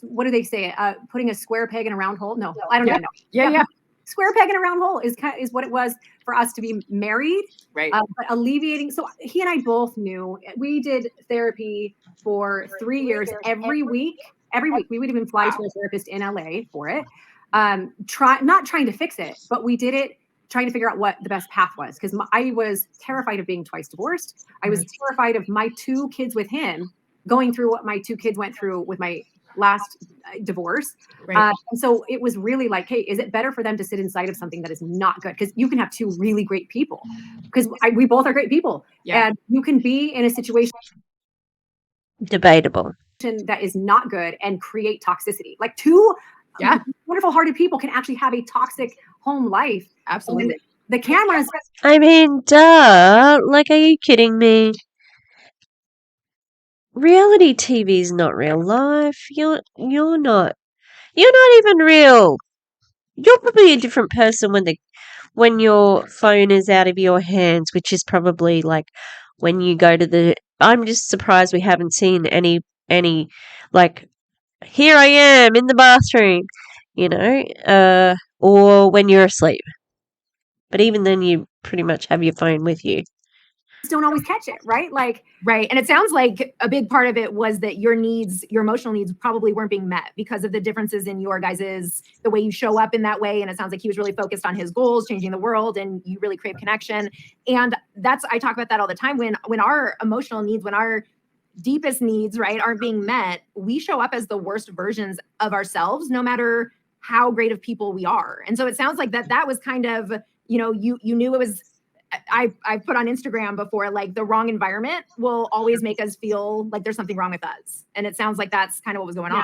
what do they say? Putting a square peg in a round hole. No, I don't even know. Yeah. Square peg in a round hole is what it was for us to be married. Right. But alleviating. So he and I both knew. We did therapy for 3 years every week. Every week we would even fly to a therapist in LA for it. Not trying to fix it, but we did it trying to figure out what the best path was. Because I was terrified of being twice divorced. I was terrified of my 2 kids with him going through what my 2 kids went through with my last divorce. Right. And so it was really like, hey, is it better for them to sit inside of something that is not good? Because you can have 2 really great people, because we both are great people. Yeah. And you can be in a situation Debatable. that is not good and create toxicity. Like 2 wonderful hearted people can actually have a toxic home life. Absolutely. And the cameras. I mean, duh. Like, are you kidding me? Reality TV is not real life. You're not even real. You're probably a different person when your phone is out of your hands, which is probably like when you go to the. I'm just surprised we haven't seen any like, here I am in the bathroom, or when you're asleep. But even then, you pretty much have your phone with you. Don't always catch it, right? Like, right. And it sounds like a big part of it was that your emotional needs probably weren't being met because of the differences in your guys's, the way you show up in that way. And it sounds like he was really focused on his goals, changing the world, and you really crave connection. And I talk about that all the time. When our emotional needs, when our deepest needs, right, aren't being met, we show up as the worst versions of ourselves, no matter how great of people we are. And so it sounds like that was kind of, you knew it was, I put on Instagram before, like, the wrong environment will always make us feel like there's something wrong with us. And it sounds like that's kind of what was going on.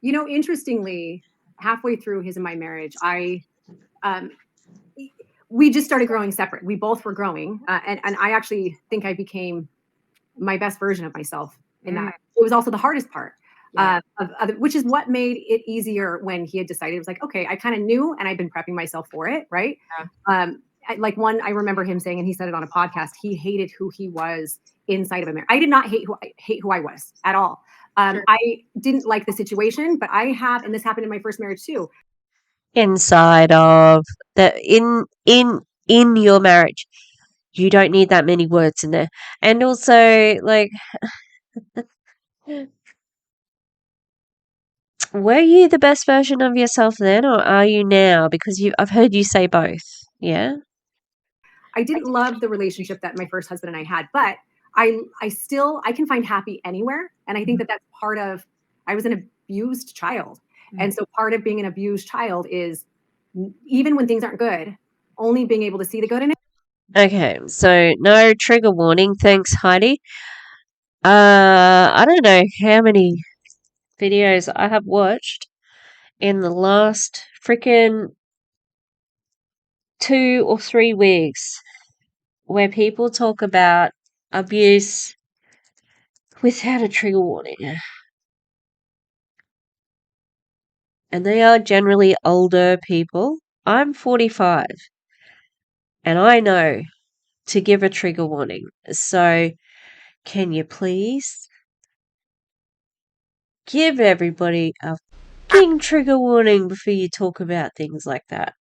Interestingly, halfway through his and my marriage, we just started growing separate. We both were growing. And I actually think I became my best version of myself in that. It was also the hardest part. Which is what made it easier when he had decided. It was like, okay, I kind of knew, and I've been prepping myself for it, right? I remember him saying, and he said it on a podcast, he hated who he was inside of a marriage. I did not hate who I was at all. Sure. I didn't like the situation, but and this happened in my first marriage too. Inside of in your marriage, you don't need that many words in there. And also, like, were you the best version of yourself then, or are you now? Because I've heard you say both. Yeah. I didn't love the relationship that my first husband and I had, but I can find happy anywhere. And I think that that's part of, I was an abused child. And so part of being an abused child is, even when things aren't good, only being able to see the good in it. Okay, so no trigger warning. Thanks, Heidi. I don't know how many videos I have watched in the last freaking 2 or 3 weeks where people talk about abuse without a trigger warning. And they are generally older people. I'm 45 and I know to give a trigger warning. So can you please give everybody a fucking trigger warning before you talk about things like that?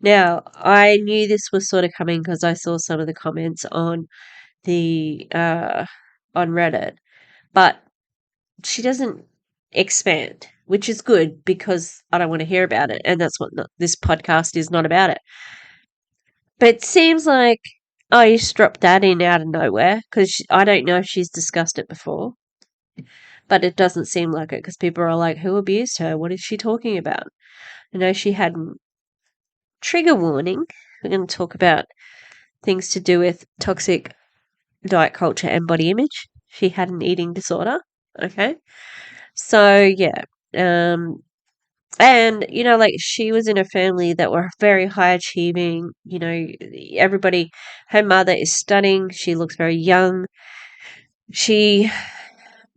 Now, I knew this was sort of coming because I saw some of the comments on the on Reddit, but she doesn't expand, which is good because I don't want to hear about it, and that's what this podcast is not about it. But it seems like I just dropped that in out of nowhere because I don't know if she's discussed it before, but it doesn't seem like it because people are like, "Who abused her? What is she talking about?" I know she had trigger warning. We're going to talk about things to do with toxic diet culture and body image. She had an eating disorder. Okay. So, yeah. And, like she was in a family that were very high achieving, everybody, her mother is stunning. She looks very young. She,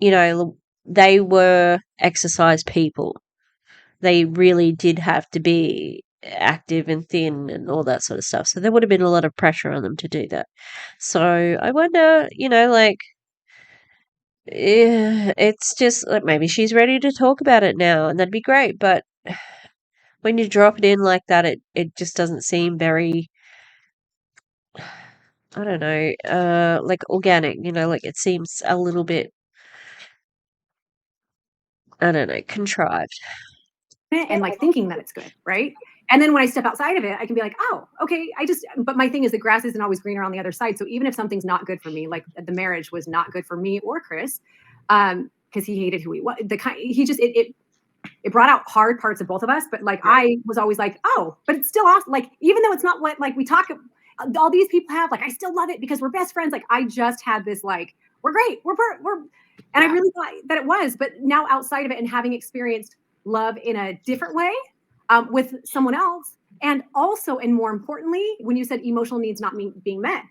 they were exercise people. They really did have to be active and thin and all that sort of stuff. So there would have been a lot of pressure on them to do that. So I wonder, it's just like maybe she's ready to talk about it now, and that'd be great. But when you drop it in like that, it just doesn't seem very, I don't know, like organic. Like it seems a little bit, I don't know, contrived. and like thinking that it's good, right? And then when I step outside of it, I can be like, oh, okay. But my thing is the grass isn't always greener on the other side. So even if something's not good for me, like the marriage was not good for me or Chris, because he hated who he was. It brought out hard parts of both of us. But like I was always like, oh, but it's still awesome. Like even though it's not what like we talk, all these people have, like I still love it because we're best friends. Like I just had this like we're great, and I really thought that it was. But now outside of it and having experienced love in a different way with someone else, and also, and more importantly, when you said emotional needs not being met,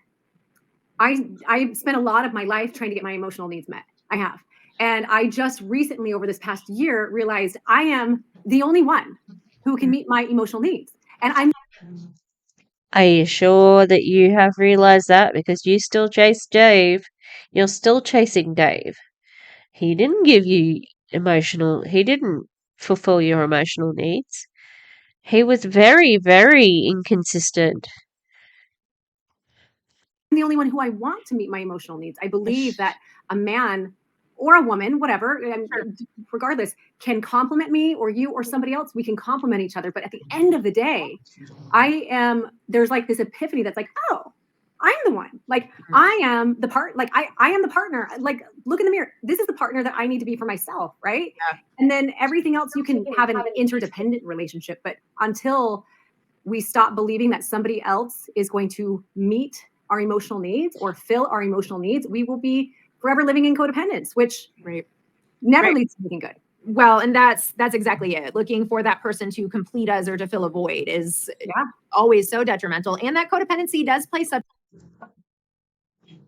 I spent a lot of my life trying to get my emotional needs met. I have. And I just recently, over this past year, realized I am the only one who can meet my emotional needs. And I'm Are you sure that you have realized that? Because you still chase Dave. You're still chasing Dave. He didn't he didn't fulfill your emotional needs. He was very, very inconsistent. the only one who I want to meet my emotional needs. I believe that a man or a woman, whatever, regardless, can compliment me or you or somebody else. We can compliment each other. But at the end of the day, there's like this epiphany that's like, oh, I'm the one. Like I am the I am the partner. Like look in the mirror. This is the partner that I need to be for myself, right? Yeah. And then everything else you can have an interdependent relationship. But until we stop believing that somebody else is going to meet our emotional needs or fill our emotional needs, we will be forever living in codependence, which never leads to anything good. Well, and that's exactly it. Looking for that person to complete us or to fill a void is always so detrimental. And that codependency does play such.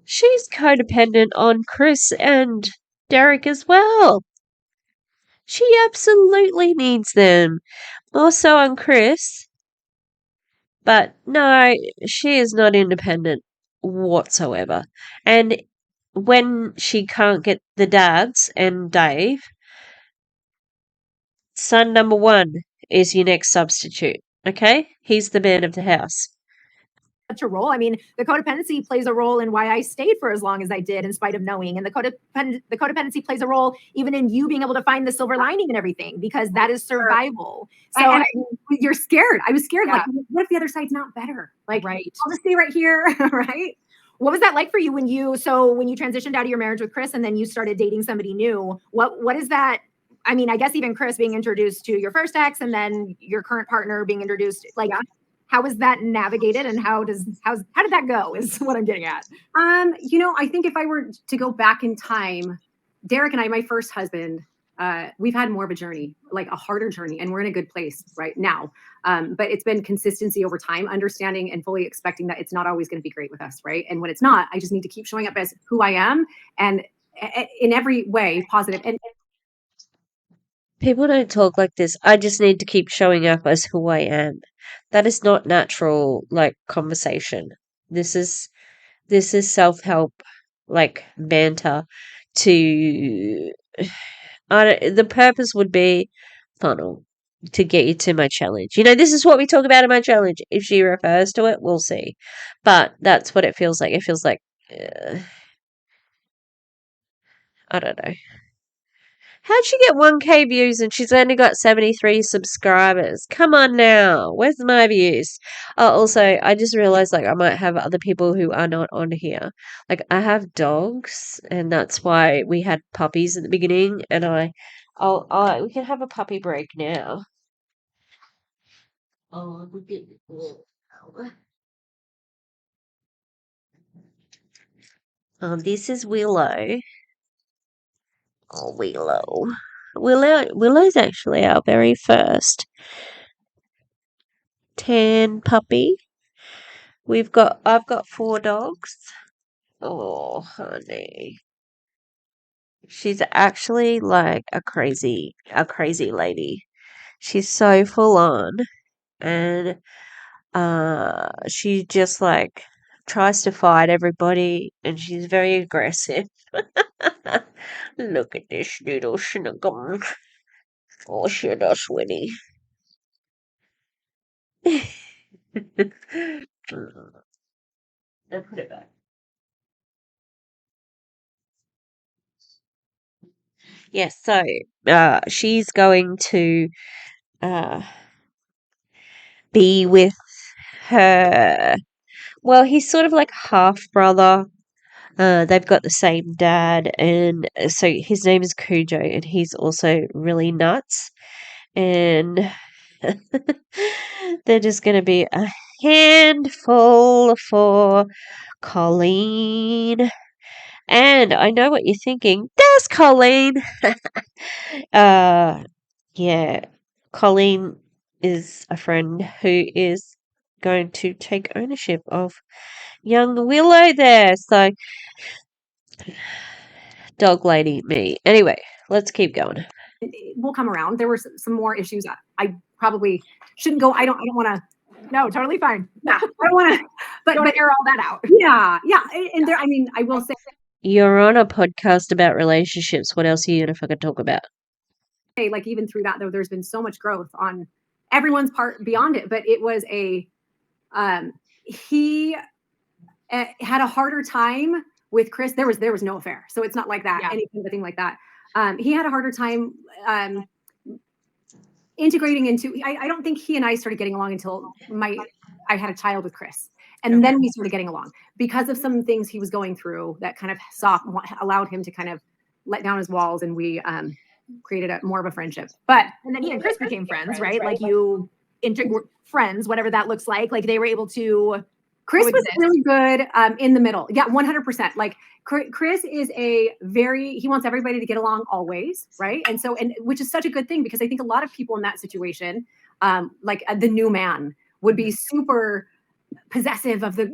She's codependent on Chris and Derek as well. She absolutely needs them. Also on Chris. But no, she is not independent whatsoever. And when she can't get the dads and Dave, son number one is your next substitute. Okay? He's the man of the house. Such a role. I mean, the codependency plays a role in why I stayed for as long as I did in spite of knowing. And the codependency plays a role even in you being able to find the silver lining and everything, because that is survival. So you're scared. I was scared. Like, what if the other side's not better? Like, I'll just stay right here. Right. What was that like for you when you transitioned out of your marriage with Chris and then you started dating somebody new? What is that? I mean, I guess even Chris being introduced to your first ex and then your current partner being introduced, like, how was that navigated and how did that go is what I'm getting at. I think if I were to go back in time, Derek and I, my first husband, we've had more of a journey, like a harder journey, and we're in a good place right now. But it's been consistency over time, understanding and fully expecting that it's not always going to be great with us, right? And when it's not, I just need to keep showing up as who I am and in every way positive. And people don't talk like this. I just need to keep showing up as who I am. That is not natural, like, conversation. This is self-help, like, banter to the purpose would be funnel to get you to my challenge. This is what we talk about in my challenge. If she refers to it, we'll see. But that's what it feels like. It feels like I don't know. How'd she get 1K views and she's only got 73 subscribers? Come on now. Where's my views? Oh, also, I just realized like I might have other people who are not on here. Like I have dogs, and that's why we had puppies at the beginning. And we can have a puppy break now. Oh, we did. This is Willow. Oh, Willow. Willow's actually our very first tan puppy. I've got 4 dogs. Oh, honey. She's actually like a crazy lady. She's so full on, and she just like tries to fight everybody, and she's very aggressive. Look at this little snuggle. Oh, she does, Winnie. Now put it back. Yes, so she's going to uh be with her. Well, he's sort of like half brother. They've got the same dad, and so his name is Cujo, and he's also really nuts. And they're just going to be a handful for Colleen. And I know what you're thinking. There's Colleen. uh, yeah, Colleen is a friend who is going to take ownership of young Willow there. So, dog lady, me. Anyway, let's keep going. We'll come around. There were some more issues. I probably shouldn't go. I don't want to. No, totally fine. Yeah, I don't want to. But air all that out. Yeah. And there, I mean, I will say, You're on a podcast about relationships. What else are you gonna fucking talk about? like even through that though, there's been so much growth on everyone's part beyond it. But it was he had a harder time with Chris. There was no affair, so it's not like that. Yeah. Anything like that. He had a harder time integrating into. I don't think he and I started getting along until I had a child with Chris, and then we started getting along because of some things he was going through that kind of allowed him to kind of let down his walls, and we created more of a friendship. But and then he and Chris became friends, right? Like you friends, whatever that looks like. Like they were able to. Chris was really good in the middle. Yeah, 100%. Like Chris is he wants everybody to get along always, right? And which is such a good thing, because I think a lot of people in that situation, like the new man, would be super possessive of the,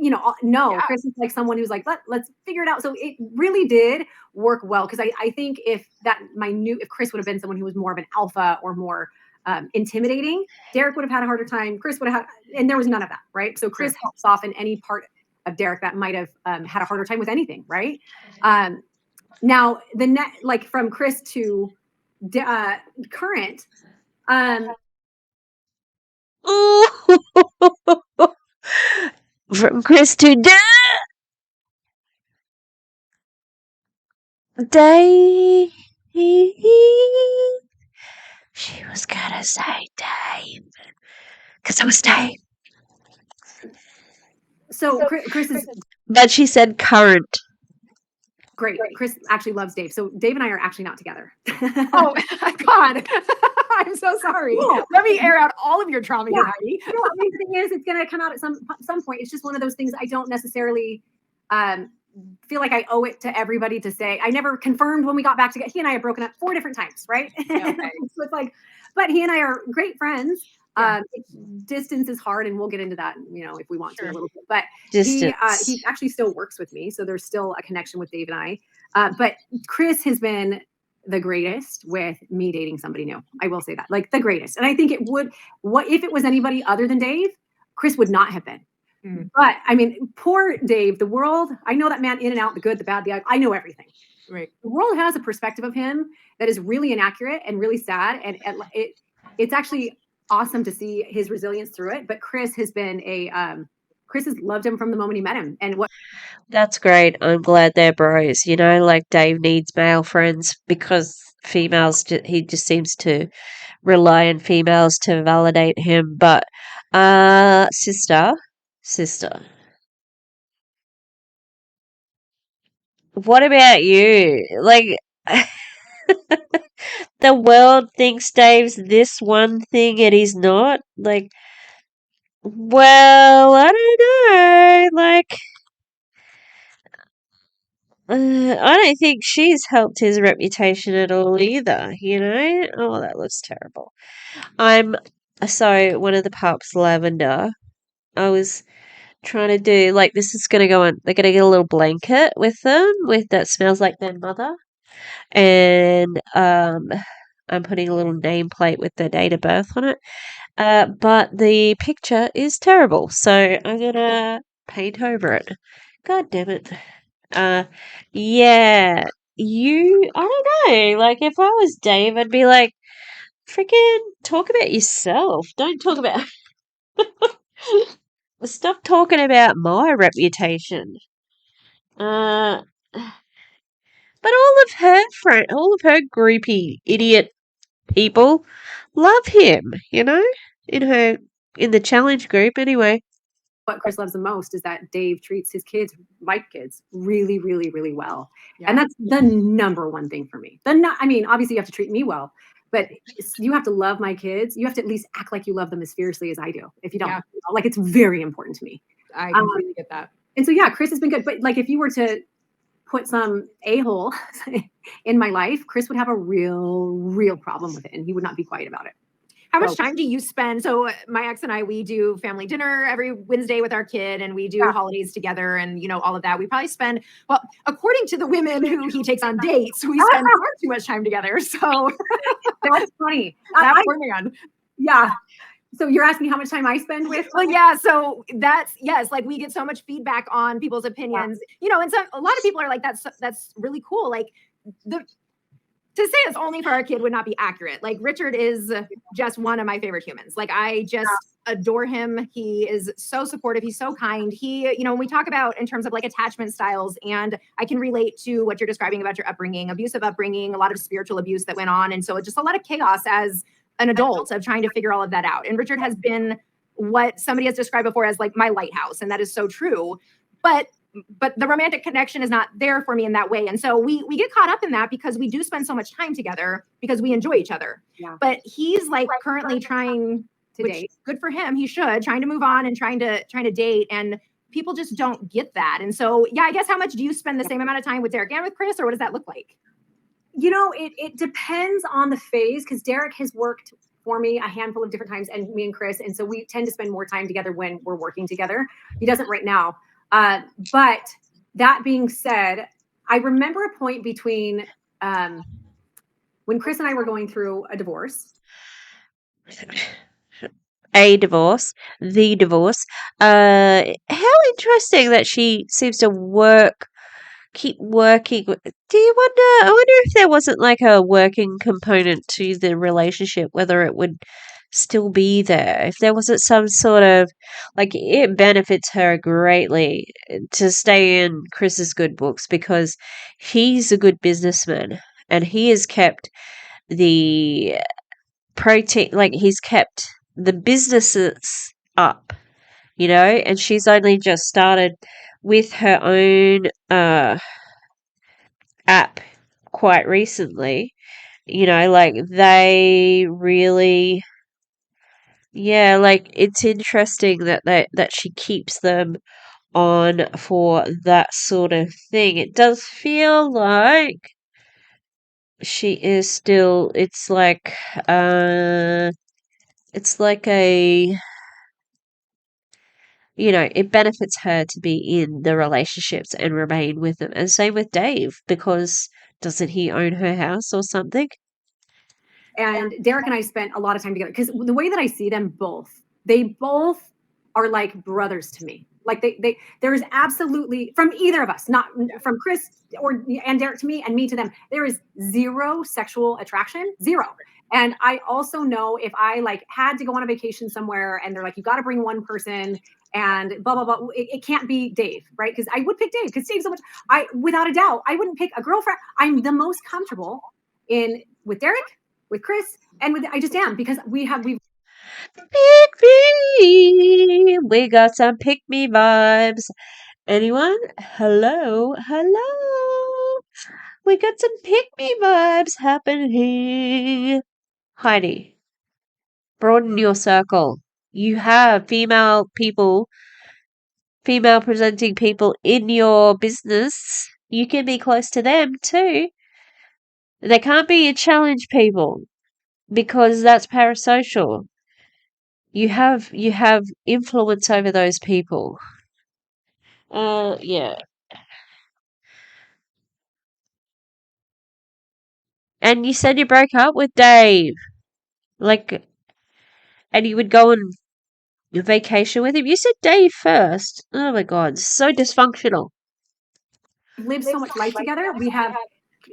Chris is like someone who's like, let's figure it out. So it really did work well, because I think if Chris would have been someone who was more of an alpha or more intimidating, Derek would have had a harder time. Chris would have and there was none of that, right? So Chris helps soften any part of Derek that might have had a harder time with anything, right? Now like from Chris to current, from Chris to Dave. She was gonna say Dave, because it was Dave. So Chris is. But she said current. Great. Chris actually loves Dave. So Dave and I are actually not together. Oh, God. I'm so sorry. Yeah. Let me air out all of your trauma here, Heidi. The thing is, it's going to come out at some point. It's just one of those things I don't necessarily feel like I owe it to everybody to say. I never confirmed when we got back together. He and I have broken up 4 different times, right? Okay. So it's like, but he and I are great friends. Yeah. Distance is hard, and we'll get into that, if we want to a little bit. But he actually still works with me, so there's still a connection with Dave and I. But Chris has been the greatest with me dating somebody new. I will say that, like the greatest. And I think if it was anybody other than Dave, Chris would not have been. Mm. But I mean, poor Dave. The world. I know that man in and out, the good, the bad, the ugly. I know everything. Right. The world has a perspective of him that is really inaccurate and really sad, and it's actually awesome to see his resilience through it. But Chris has Chris has loved him from the moment he met him. And that's great. I'm glad they're bros. Like Dave needs male friends because females. He just seems to rely on females to validate him. But sister, what about you? Like, the world thinks Dave's this one thing and he's not. Like, well, I don't know. Like, I don't think she's helped his reputation at all either, you know? Oh, that looks terrible. I'm so one of the pups, Lavender. I was trying to do like this is gonna go on. They're gonna get a little blanket with them, with that smells like their mother, and I'm putting a little nameplate with their date of birth on it. But the picture is terrible, so I'm gonna paint over it. God damn it. Uh, yeah, I don't know. Like, if I was Dave, I'd be like, freaking talk about yourself. Don't talk about, stop talking about my reputation. Uh, but all of her groupie idiot people love him, you know, in her, in the challenge group anyway. What Chris loves the most is that Dave treats his kids, like kids, really, really, really well. Yeah. And that's the number one thing for me. I mean, obviously you have to treat me well, but you have to love my kids. You have to at least act like you love them as fiercely as I do. If you don't, Yeah. like, it's very important to me. I completely get that. And so, yeah, Chris has been good. But like, if you were to put some a-hole in my life, Chris would have a real problem with it, and he would not be quiet about it. How much time do you spend? So my ex and I, we do family dinner every Wednesday with our kid, and we do holidays together, and you know, all of that. We probably spend, well, according to the women who he takes on dates, we spend far too much time together. So that's funny. That's for man. Yeah. So you're asking how much time I spend with? Well, yeah. So that's, yes, like we get so much feedback on people's opinions, you know, and a lot of people are like, that's really cool. Like to say it's only for our kid would not be accurate. Like Richard is just one of my favorite humans. Like I just adore him. He is so supportive. He's so kind. He, you know, when we talk about in terms of like attachment styles, and I can relate to what you're describing about your upbringing, abusive upbringing, a lot of spiritual abuse that went on. And so it's just a lot of chaos as an adult of trying to figure all of that out. And Richard has been what somebody has described before as like my lighthouse. And that is so true. But the romantic connection is not there for me in that way. And so we get caught up in that because we do spend so much time together because we enjoy each other. Yeah. But he's like currently trying to date. Good for him. He should, trying to move on and trying to date. And people just don't get that. And so, yeah, I guess how much do you spend the same amount of time with Derek and with Chris, or what does that look like? You know, it depends on the phase, because Derek has worked for me a handful of different times, and me and Chris. And so we tend to spend more time together when we're working together. He doesn't right now. But that being said, I remember a point between when Chris and I were going through a divorce. The divorce. How interesting that she seems to keep working. I wonder if there wasn't like a working component to the relationship, whether it would still be there. If there wasn't some sort of, like, it benefits her greatly to stay in Chris's good books because he's a good businessman and he has kept the he's kept the businesses up, you know, and she's only just started with her own app quite recently, you know, like they really, yeah, like it's interesting that she keeps them on for that sort of thing. It does feel like she is still, it's like a, you know, it benefits her to be in the relationships and remain with them. And same with Dave, because doesn't he own her house or something? And Derek and I spent a lot of time together because the way that I see them both, they both are like brothers to me. Like there is absolutely, from either of us, not from Chris and Derek to me and me to them, there is zero sexual attraction, zero. And I also know if I like had to go on a vacation somewhere and they're like, you got to bring one person and blah, blah, blah. It can't be Dave, right? Because I would pick Dave because Dave's so much, without a doubt, I wouldn't pick a girlfriend. I'm the most comfortable in with Derek, with Chris, and with I just am because we've Pick me. We got some pick me vibes. Anyone? Hello? Hello? We got some pick me vibes happening. Heidi, broaden your circle. You have female presenting people in your business. You can be close to them too. They can't be your challenge people because that's parasocial. You have influence over those people. Yeah. And you said you broke up with Dave. Like, and you would go on vacation with him. You said Dave first. Oh my God, so dysfunctional. lived so much life together. We have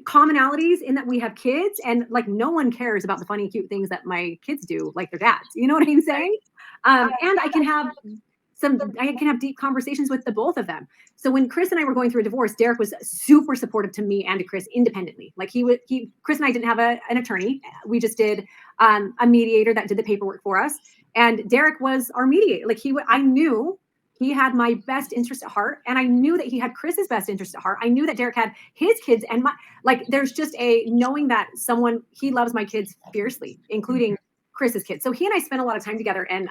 commonalities in that we have kids, and like no one cares about the funny, cute things that my kids do, like their dads. You know what I'm saying? And I can have deep conversations with the both of them. So when Chris and I were going through a divorce, Derek was super supportive to me and to Chris independently. Like Chris and I didn't have an attorney. We just did a mediator that did the paperwork for us. And Derek was our mediator. Like I knew he had my best interest at heart, and I knew that he had Chris's best interest at heart. I knew that Derek had his kids, and there's just a knowing that he loves my kids fiercely, including Chris's kids. So he and I spent a lot of time together, and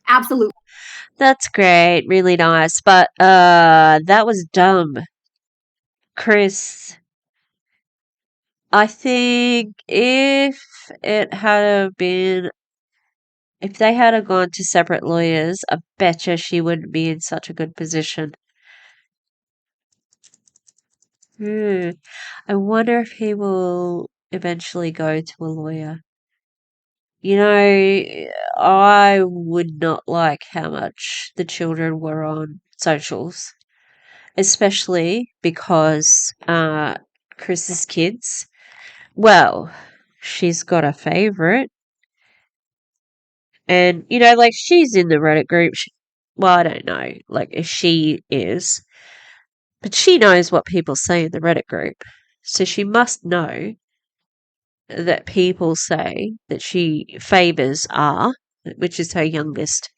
absolutely. That's great, really nice. But that was dumb. Chris, I think if they had have gone to separate lawyers, I betcha she wouldn't be in such a good position. I wonder if he will eventually go to a lawyer. You know, I would not like how much the children were on socials, especially because Chris's kids. Well, she's got a favorite, and like she's in the Reddit group. Well, I don't know, like if she is, but she knows what people say in the Reddit group, so she must know that people say that she favors are, which is her youngest,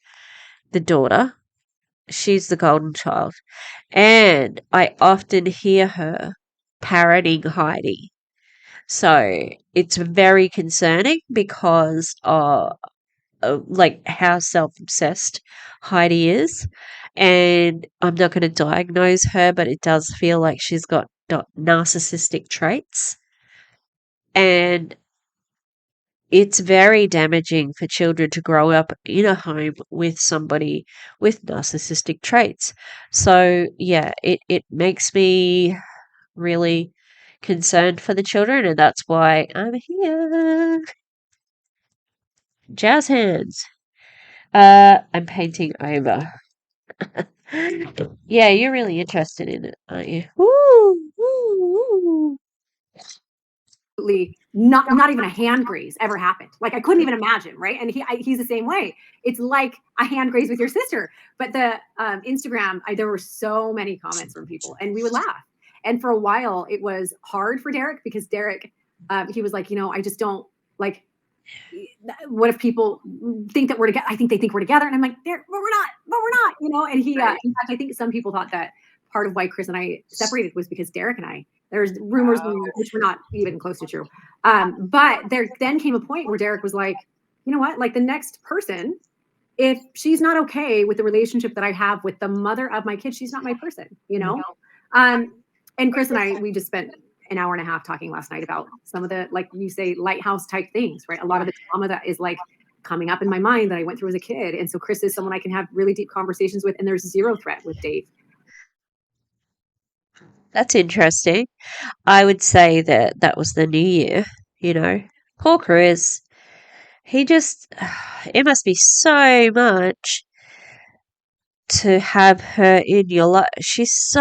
the daughter. She's the golden child. And I often hear her parroting Heidi. So it's very concerning because like how self-obsessed Heidi is. And I'm not going to diagnose her, but it does feel like she's got narcissistic traits. And it's very damaging for children to grow up in a home with somebody with narcissistic traits. So, yeah, it makes me really concerned for the children, and that's why I'm here. Jazz hands. I'm painting over. Yeah, you're really interested in it, aren't you? Woo, woo, woo. Not even a hand graze ever happened. Like I couldn't even imagine, right? And he's the same way. It's like a hand graze with your sister. But the Instagram, there were so many comments from people, and we would laugh. And for a while, it was hard for Derek because Derek, he was like, I just don't like. What if people think that we're together? I think they think we're together, and I'm like, but we're not. And he, in fact, I think some people thought that part of why Chris and I separated was because Derek and I. There's rumors which were not even close to true. But there then came a point where Derek was like, you know what? Like the next person, if she's not okay with the relationship that I have with the mother of my kids, she's not my person, And Chris and I, we just spent an hour and a half talking last night about some of the, like you say, lighthouse type things, right? A lot of the trauma that is like coming up in my mind that I went through as a kid. And so Chris is someone I can have really deep conversations with, and there's zero threat with Dave. That's interesting. I would say that was the new year, Poor Chris. He just, it must be so much to have her in your life. She's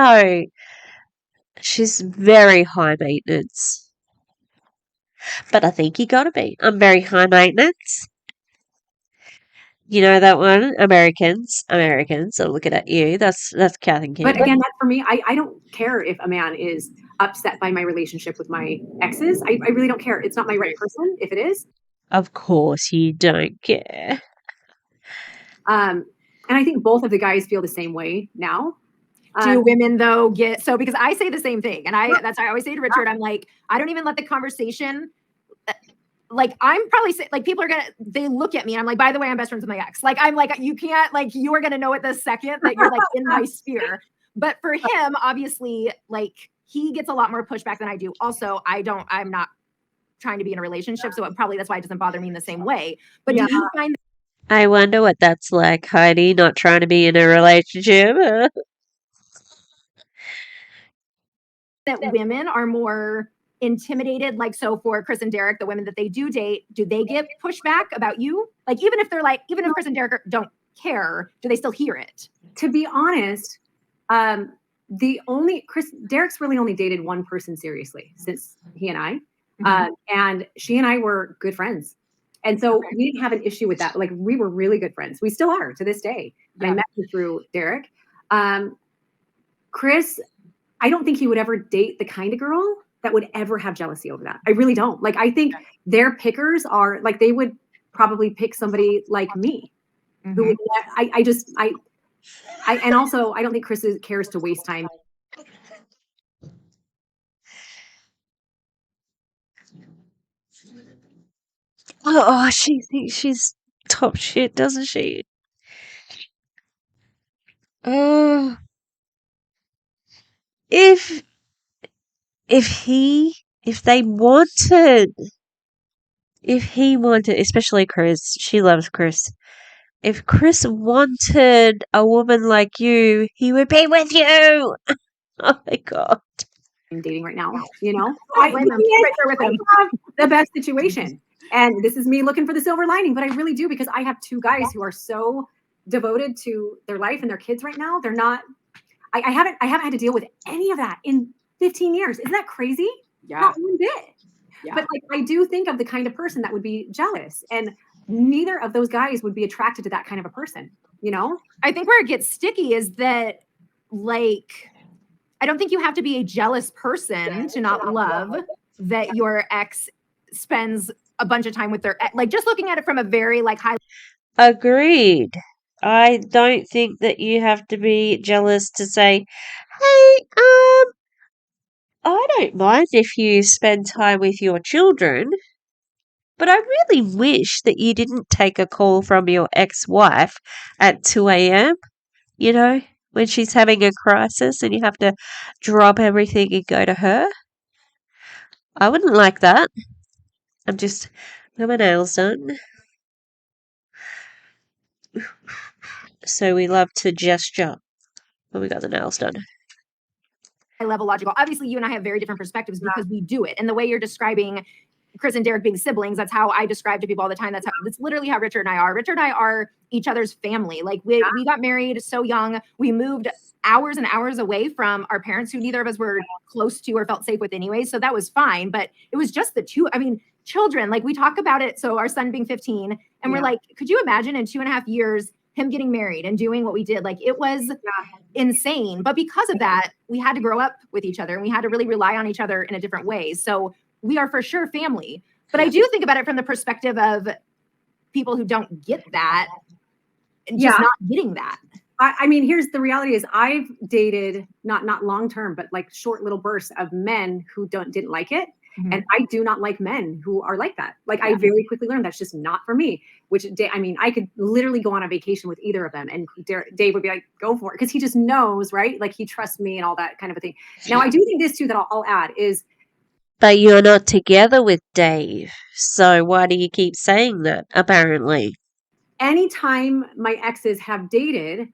very high maintenance. But I think you gotta be. I'm very high maintenance. You know that one? Americans. I'm looking at you. That's Kath and Kim. But again, that for me, I don't care if a man is upset by my relationship with my exes. I really don't care. It's not my right person if it is. Of course you don't care. And I think both of the guys feel the same way now. Do women though get so because I say the same thing, and that's why I always say to Richard, I'm like, I don't even let the conversation. Like I'm probably like people are they look at me and I'm like, by the way, I'm best friends with my ex. Like I'm like, you can't like you are gonna know it the second that you're like in my sphere. But for him, obviously, like he gets a lot more pushback than I do. Also, I'm not trying to be in a relationship, so probably that's why it doesn't bother me in the same way. But do you find I wonder what that's like, Heidi, not trying to be in a relationship. that women are more intimidated? Like, so for Chris and Derek, the women that they do date, do they get pushback about you? Like, even if Chris and Derek don't care, do they still hear it? To be honest, Derek's really only dated one person seriously since he and I, and she and I were good friends. And so we didn't have an issue with that. Like we were really good friends. We still are to this day. And I met him through Derek. Chris, I don't think he would ever date the kind of girl that would ever have jealousy over that. I really don't. Like, I think their pickers are like, they would probably pick somebody like me. Who would, and also I don't think Chris cares to waste time. Oh, she thinks she's top shit, doesn't she? Oh, if if he wanted, especially Chris, she loves Chris. If Chris wanted a woman like you, he would be with you. Oh my god. I'm dating right now, you know. I have the best situation. And this is me looking for the silver lining, but I really do because I have two guys who are so devoted to their life and their kids right now. They're not I haven't had to deal with any of that in 15 years. Isn't that crazy? Yeah. Not one bit. Yeah. But like I do think of the kind of person that would be jealous, and neither of those guys would be attracted to that kind of a person, you know? I think where it gets sticky is that like I don't think you have to be a jealous person to not love that your ex spends a bunch of time with their like just looking at it from a very like high. Agreed. I don't think that you have to be jealous to say, hey, I don't mind if you spend time with your children, but I really wish that you didn't take a call from your ex-wife at 2 a.m., you know, when she's having a crisis and you have to drop everything and go to her. I wouldn't like that. I'm just got my nails done. So we love to gesture when we got the nails done. Level logical. Obviously, you and I have very different perspectives because we do it. And the way you're describing Chris and Derek being siblings, that's how I describe to people all the time. That's literally how Richard and I are. Richard and I are each other's family. Like we got married so young. We moved hours and hours away from our parents who neither of us were close to or felt safe with anyway. So that was fine. But it was just the two. I mean, children, like we talk about it. So our son being 15 and we're like, could you imagine in 2.5 years him getting married and doing what we did? Like it was insane. But because of that, we had to grow up with each other and we had to really rely on each other in a different way. So we are for sure family. But I do think about it from the perspective of people who don't get that and just not getting that. I mean, here's the reality is I've dated not long term, but like short little bursts of men who didn't like it. And I do not like men who are like that. Like I very quickly learned that's just not for me, which I mean, I could literally go on a vacation with either of them and Dave would be like, go for it. Cause he just knows, right? Like he trusts me and all that kind of a thing. Now I do think this too, that I'll add is. But you're not together with Dave. So why do you keep saying that, apparently? Anytime my exes have dated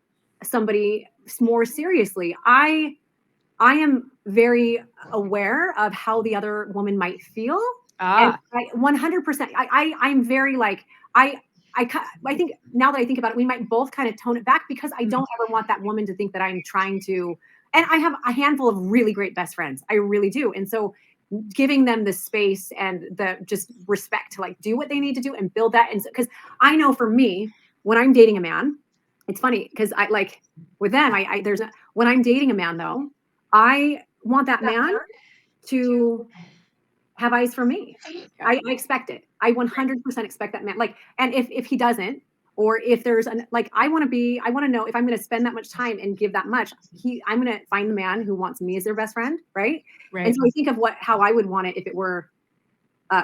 somebody more seriously, I am very aware of how the other woman might feel. And 100%. I'm very like, I think now that I think about it, we might both kind of tone it back because I don't ever want that woman to think that I'm trying to, and I have a handful of really great best friends. I really do. And so giving them the space and the just respect to like do what they need to do and build that. And because I know for me, when I'm dating a man, it's funny because I like with them, when I'm dating a man though, I want that man to have eyes for me. I expect it. I 100% expect that man. Like, and if he doesn't, or if there's I want to know if I'm going to spend that much time and give that much, I'm going to find the man who wants me as their best friend. Right. And so I think of how I would want it if it were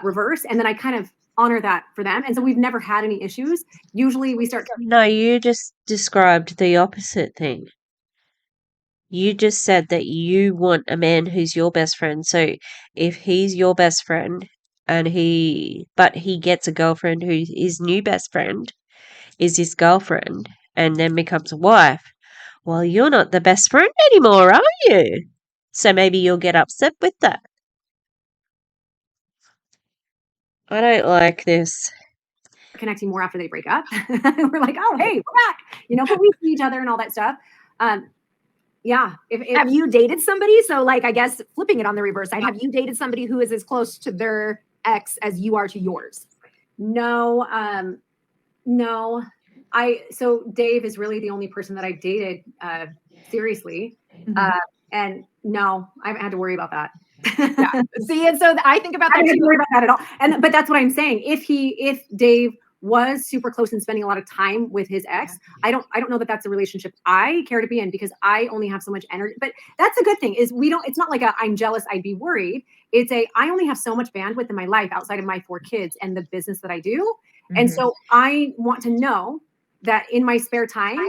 reverse. And then I kind of honor that for them. And so we've never had any issues. Usually we start. No, you just described the opposite thing. You just said that you want a man who's your best friend. So if he's your best friend but he gets a girlfriend who his new best friend is his girlfriend and then becomes a wife, well, you're not the best friend anymore, are you? So maybe you'll get upset with that. I don't like this. Connecting more after they break up. We're like, oh, hey, we're back. But we see each other and all that stuff. Yeah. Have you dated somebody? So like, I guess flipping it on the reverse side, have you dated somebody who is as close to their ex as you are to yours? No. No. So Dave is really the only person that I've dated seriously. Mhm. And no, I haven't had to worry about that. Yeah. See, and so I think about I that don't have too. to worry about that at all. But that's what I'm saying. If Dave was super close and spending a lot of time with his ex, I don't know that that's a relationship I care to be in because I only have so much energy. But that's a good thing is it's not like I'm jealous, I'd be worried. I only have so much bandwidth in my life outside of my 4 kids and the business that I do. And so I want to know that in my spare time,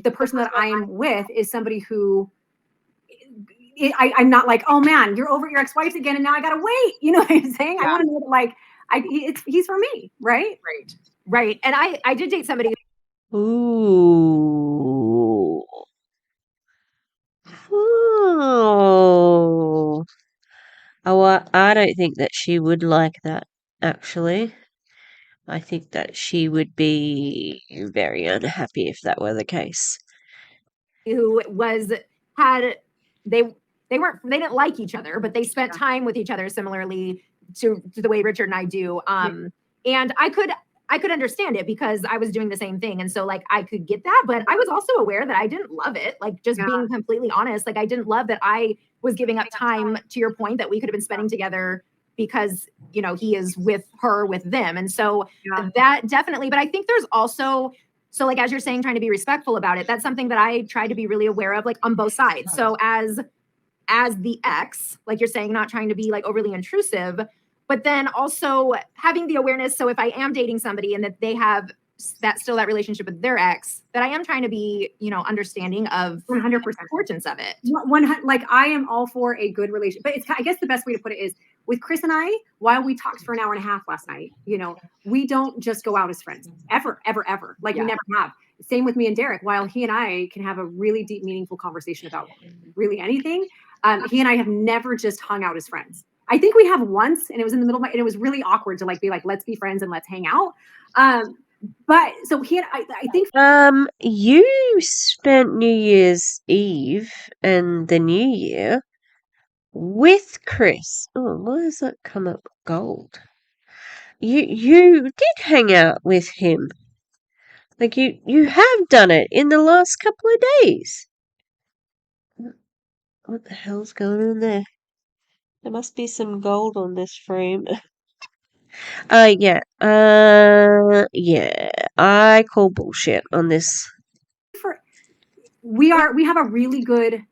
the person that I'm with is somebody who I'm not like, oh man, you're over at your ex-wife's again, and now I gotta wait. You know what I'm saying? Yeah. I want to know that he's for me, right? Right. And I did date somebody. Ooh. Oh. Oh, I don't think that she would like that, actually. I think that she would be very unhappy if that were the case. Who they didn't like each other, but they spent time with each other similarly to the way Richard and I do. And I could understand it because I was doing the same thing. And so like I could get that, but I was also aware that I didn't love it. Like just being completely honest, like I didn't love that I was giving up time to your point that we could have been spending together because he is with them. And so that definitely, but I think there's also, so like, as you're saying, trying to be respectful about it, that's something that I try to be really aware of, like on both sides. So as the ex, like you're saying, not trying to be like overly intrusive, but then also having the awareness. So if I am dating somebody and that they have that relationship with their ex, that I am trying to be, understanding of 100% the importance of it. Like I am all for a good relationship, but I guess the best way to put it is with Chris and I, while we talked for an hour and a half last night, we don't just go out as friends ever. Like we never have. Same with me and Derek. While he and I can have a really deep, meaningful conversation about really anything, he and I have never just hung out as friends. I think we have once, and it was in the middle of and it was really awkward to be like, let's be friends and let's hang out. But so I think you spent New Year's Eve and the New Year with Chris. Oh, why does that come up gold? You did hang out with him. Like you have done it in the last couple of days. What the hell's going on there? There must be some gold on this frame. Yeah. Yeah. I call bullshit on this. We have a really good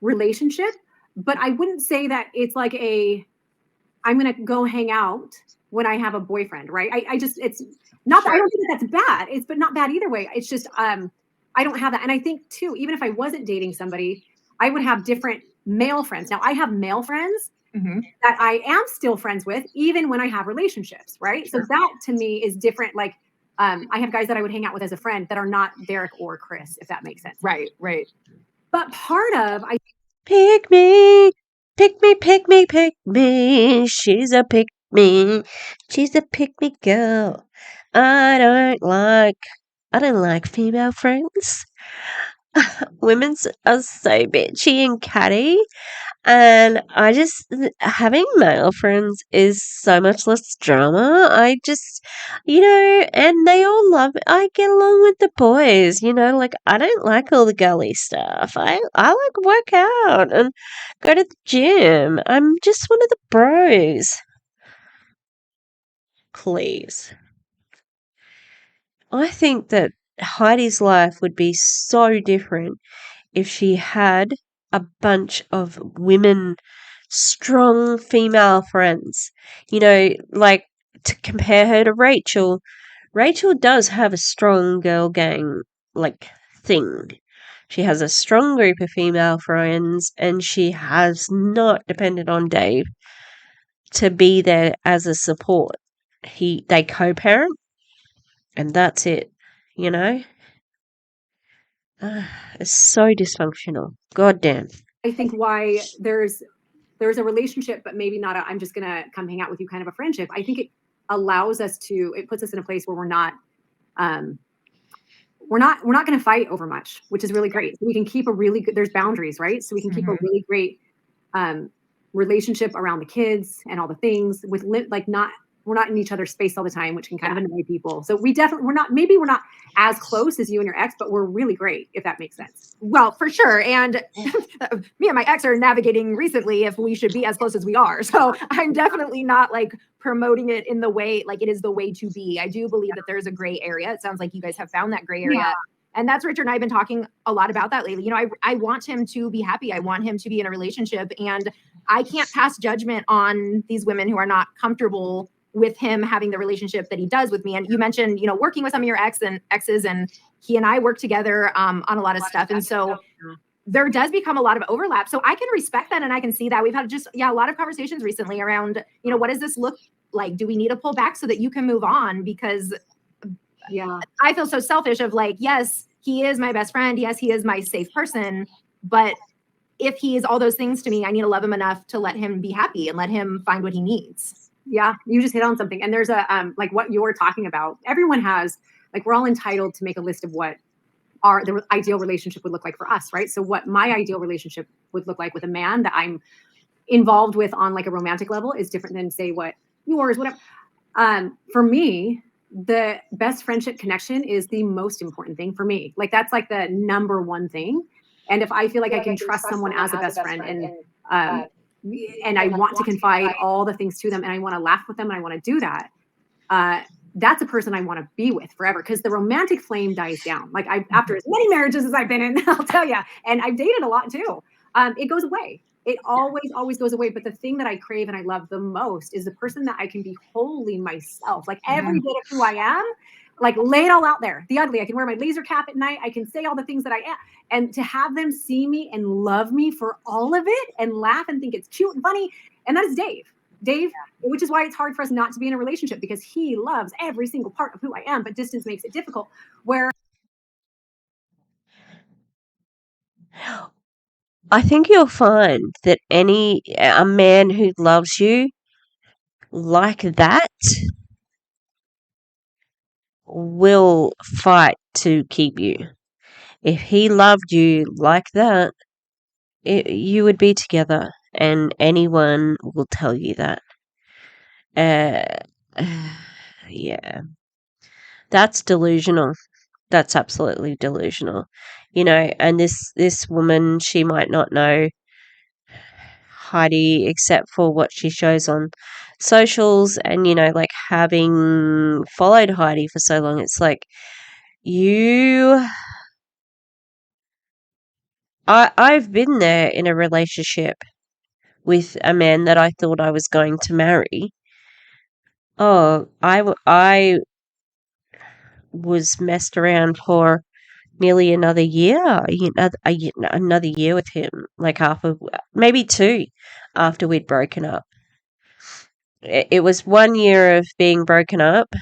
relationship, but I wouldn't say that it's like I'm gonna go hang out when I have a boyfriend, right? It's not that I don't think that's bad. But not bad either way. It's just I don't have that. And I think too, even if I wasn't dating somebody, I would have different male friends. Now I have male friends that I am still friends with, even when I have relationships, right? So that to me is different. Like I have guys that I would hang out with as a friend that are not Derek or Chris, if that makes sense. Right. But part of Pick me, pick me, pick me, pick me. She's a pick me. She's a pick me girl. I don't like female friends. Women's are so bitchy and catty, and I just having male friends is so much less drama. I just, and they all love. I get along with the boys. Like I don't like all the girly stuff. I like work out and go to the gym. I'm just one of the bros. Please. I think that Heidi's life would be so different if she had a bunch of women, strong female friends. Like to compare her to Rachel. Rachel does have a strong girl gang, like, thing. She has a strong group of female friends, and she has not depended on Dave to be there as a support. They co-parent, and that's it. You know, it's so dysfunctional. God damn. I think why there's a relationship, but maybe not I'm just gonna come hang out with you kind of a friendship. I think it allows us it puts us in a place where we're not going to fight over much, which is really great. So we can keep a really good, there's boundaries, right? So we can keep a really great relationship around the kids and all the things with we're not in each other's space all the time, which can kind of annoy people. So we're not as close as you and your ex, but we're really great, if that makes sense. Well, for sure. And me and my ex are navigating recently if we should be as close as we are. So I'm definitely not like promoting it in the way, like it is the way to be. I do believe that there's a gray area. It sounds like you guys have found that gray area. Yeah. And that's Richard and I have been talking a lot about that lately. I want him to be happy. I want him to be in a relationship. And I can't pass judgment on these women who are not comfortable with him having the relationship that he does with me. And you mentioned, working with some of your exes, and he and I work together on a lot of stuff. And so there does become a lot of overlap. So I can respect that. And I can see that. We've had a lot of conversations recently around, what does this look like? Do we need to pull back so that you can move on? Because I feel so selfish of like, yes, he is my best friend. Yes, he is my safe person. But if he is all those things to me, I need to love him enough to let him be happy and let him find what he needs. Yeah, you just hit on something. And there's a like what you're talking about. Everyone has, like, we're all entitled to make a list of what the ideal relationship would look like for us, right? So what my ideal relationship would look like with a man that I'm involved with on like a romantic level is different than, say, what yours, whatever. For me, the best friendship connection is the most important thing for me. Like that's like the number one thing. And if I feel like I can trust someone as a best friend and I want to confide all the things to them and I want to laugh with them and I want to do that, that's a person I want to be with forever, because the romantic flame dies down. Like after as many marriages as I've been in, I'll tell you, and I've dated a lot too, it goes away. It always goes away. But the thing that I crave and I love the most is the person that I can be wholly myself, like every bit of who I am, like lay it all out there. The ugly, I can wear my laser cap at night. I can say all the things that I am. And to have them see me and love me for all of it and laugh and think it's cute and funny. And that is Dave. Which is why it's hard for us not to be in a relationship, because he loves every single part of who I am, but distance makes it difficult. Where I think you'll find that a man who loves you like that will fight to keep you. If he loved you like that, you would be together, and anyone will tell you that. Yeah. That's delusional. That's absolutely delusional. And this woman, she might not know Heidi except for what she shows on socials, and like having followed Heidi for so long, it's like I've been there in a relationship with a man that I thought I was going to marry. Oh, I was messed around for nearly another year, another year with him, like maybe 2 after we'd broken up. It was 1 year of being broken up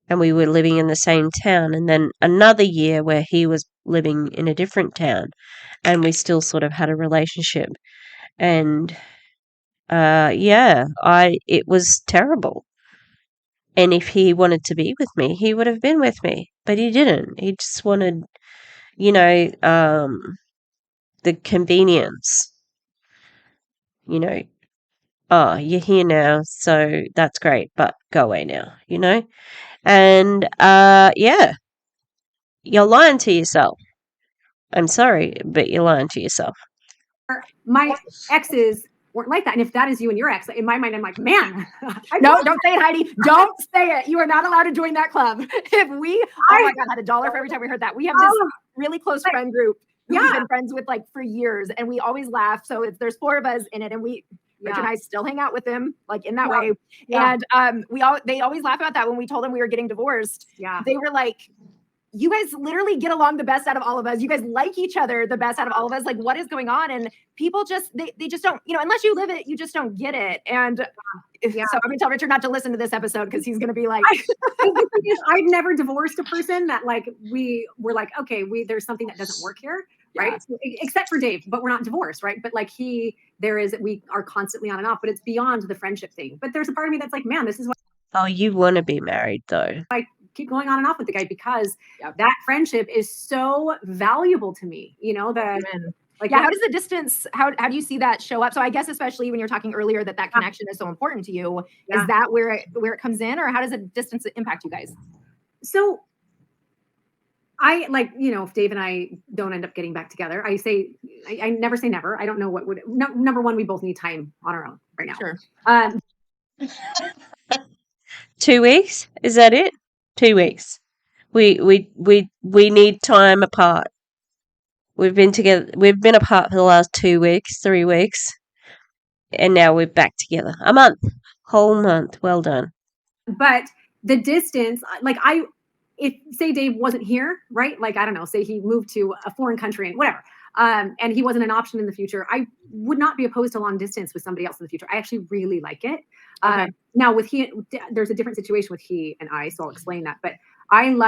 and we were living in the same town, and then another year where he was living in a different town and we still sort of had a relationship. And it was terrible. And if he wanted to be with me, he would have been with me, but he didn't. He just wanted the convenience, oh, you're here now, so that's great, but go away now, And yeah, you're lying to yourself. I'm sorry, but you're lying to yourself. My exes weren't like that. And if that is you and your ex, in my mind, I'm like, man. No, don't say it, Heidi. Don't say it. You are not allowed to join that club. If we, oh my God, had $1 for every time we heard that. We have this really close friend group who we've been friends with like for years, and we always laugh. So there's 4 of us in it, and Rich and I still hang out with them like in that way. Yeah. And they always laugh about that when we told them we were getting divorced. Yeah. They were like, you guys literally get along the best out of all of us. You guys like each other the best out of all of us. Like, what is going on? And people just, they just don't, unless you live it, you just don't get it. And so I'm going to tell Richard not to listen to this episode because he's going to be like, I've never divorced a person that like, we were like, okay, there's something that doesn't work here. Right. So, except for Dave, but we're not divorced. Right. But like we are constantly on and off, but it's beyond the friendship thing. But there's a part of me that's like, man, this is what. Oh, you want to be married though. I keep going on and off with the guy because that friendship is so valuable to me. How does the distance, how do you see that show up? So I guess, especially when you're talking earlier that connection is so important to you, is that where it comes in, or how does the distance impact you guys? So I if Dave and I don't end up getting back together, I never say never. I don't know what would, number one, we both need time on our own right now. Sure. 2 weeks? Is that it? 2 weeks. We need time apart. We've been together. We've been apart for the last 2 weeks, 3 weeks, and now we're back together. A month, whole month. Well done. But the distance, if say Dave wasn't here, right? Like, I don't know, say he moved to a foreign country and whatever, and he wasn't an option in the future, I would not be opposed to long distance with somebody else in the future. I actually really like it. Okay. Now there's a different situation with he and I, so I'll explain that. But I'm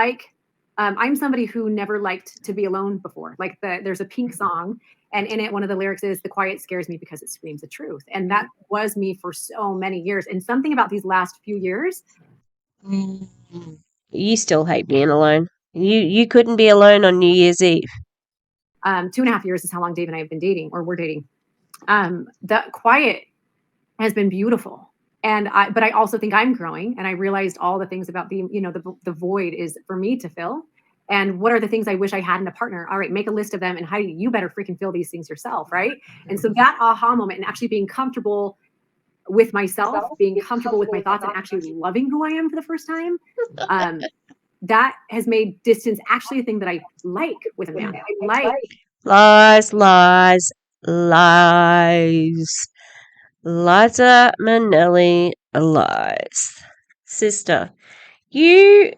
somebody who never liked to be alone before. Like there's a Pink song, and in it, one of the lyrics is, "The quiet scares me because it screams the truth." And that was me for so many years. And something about these last few years. You still hate being alone. You couldn't be alone on New Year's Eve. 2.5 years is how long Dave and I have been dating, or we're dating. The quiet has been beautiful. But I also think I'm growing, and I realized all the things about the void is for me to fill. And what are the things I wish I had in a partner? All right, make a list of them, and Heidi, you better freaking fill these things yourself, right? And so that aha moment and actually being comfortable with myself, being comfortable with my thoughts, and actually loving who I am for the first time, that has made distance actually a thing that I like with a man. I like lies. Liza Minnelli, lies. Sister, it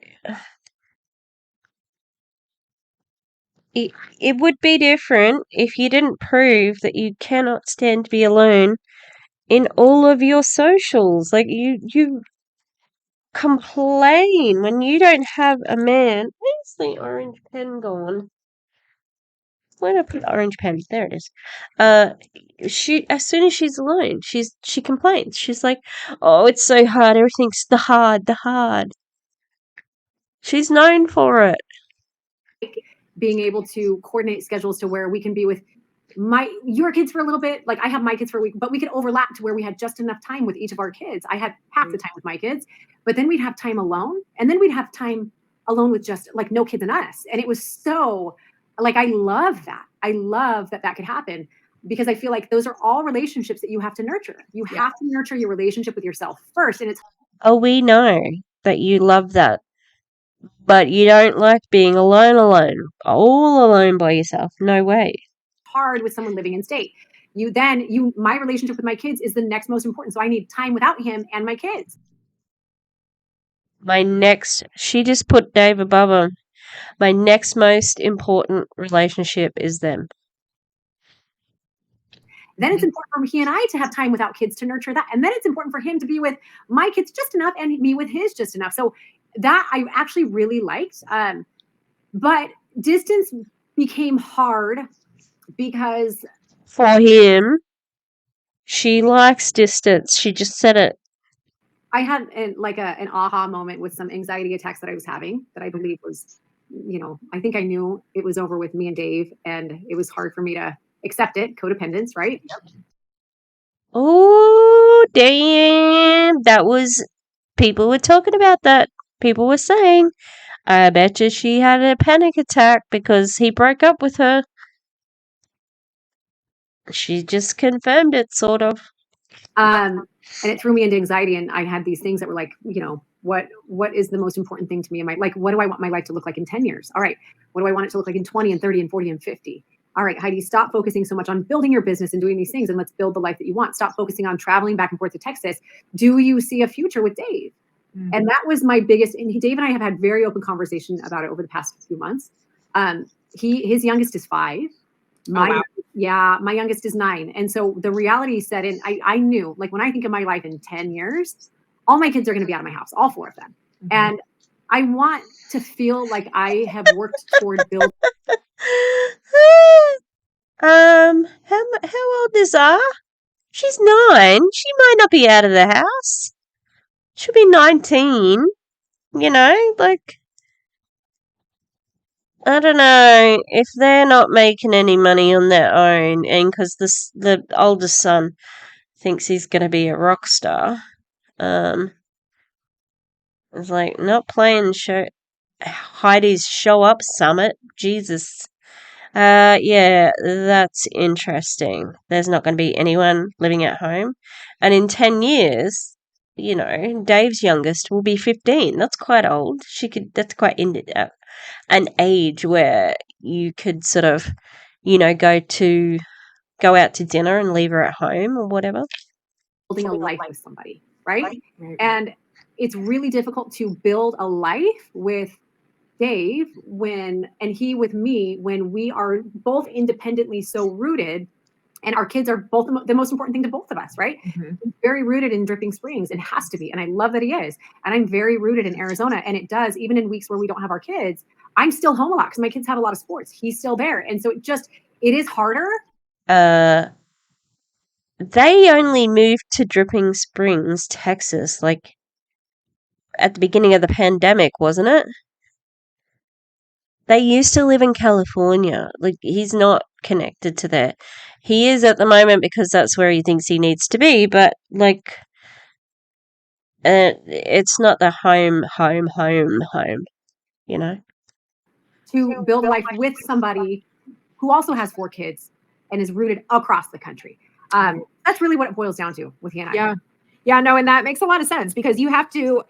would be different if you didn't prove that you cannot stand to be alone in all of your socials. Like you complain when you don't have a man. Where's the orange pen gone? Where did I put the orange pen? There it is. She, as soon as she's alone, she complains. She's like, "Oh, it's so hard. Everything's the hard." She's known for it. Being able to coordinate schedules to where we can be with your kids for a little bit. Like I have my kids for a week, but we could overlap to where we had just enough time with each of our kids. I had half the time with my kids, but then we'd have time alone, and then we'd have time alone with just like no kids and us. And it was so like, I love that. I love that could happen, because I feel like those are all relationships that you have to nurture. You have to nurture your relationship with yourself first. And we know that you love that, but you don't like being alone, all alone by yourself. No way. Hard with someone living in state. My relationship with my kids is the next most important. So I need time without him and my kids. She just put Dave above him. My next most important relationship is them. Then it's important for he and I to have time without kids to nurture that. And then it's important for him to be with my kids just enough and me with his just enough. So that I actually really liked. But distance became hard because for him, she likes distance. She just said it. I had an aha moment with some anxiety attacks that I was having that I believe was I think I knew it was over with me and Dave, and it was hard for me to accept it. Codependence, right? Oh, damn. People were talking about that. People were saying, I bet you she had a panic attack because he broke up with her. She just confirmed it, sort of. And it threw me into anxiety, and I had these things that were like, what is the most important thing to me in my, like, what do I want my life to look like in 10 years? All right, what do I want it to look like in 20 and 30 and 40 and 50? All right, Heidi, stop focusing so much on building your business and doing these things, and let's build the life that you want. Stop focusing on traveling back and forth to Texas. Do you see a future with Dave? And that was my biggest, and Dave and I have had very open conversation about it over the past few months. His youngest is 5. My youngest is 9. And so the reality set in. I knew, like, when I think of my life in 10 years, all my kids are going to be out of my house, all 4 of them. Mm-hmm. And I want to feel like I have worked toward building. How old is R? She's 9. She might not be out of the house. She'll be 19. Like, I don't know if they're not making any money on their own, and because the oldest son thinks he's going to be a rock star. It's like not playing Heidi's Show Up Summit. Jesus. Yeah, that's interesting. There's not going to be anyone living at home, and in 10 years, Dave's youngest will be 15. That's quite old. That's quite an age where you could sort of, go out to dinner and leave her at home or whatever. Building a life with somebody, right? And it's really difficult to build a life with Dave and he with me when we are both independently so rooted, and our kids are both the most important thing to both of us, right? Mm-hmm. He's very rooted in Dripping Springs and has to be. And I love that he is. And I'm very rooted in Arizona. And it does, even in weeks where we don't have our kids, I'm still home a lot because my kids have a lot of sports. He's still there. And so it is harder. They only moved to Dripping Springs, Texas, like at the beginning of the pandemic, wasn't it? They used to live in California. Like, he's not connected to there. He is at the moment because that's where he thinks he needs to be, but, like, it's not the home, To build a life with somebody who also has 4 kids and is rooted across the country. That's really what it boils down to with he and I. Yeah. Yeah, no, and that makes a lot of sense because you have to,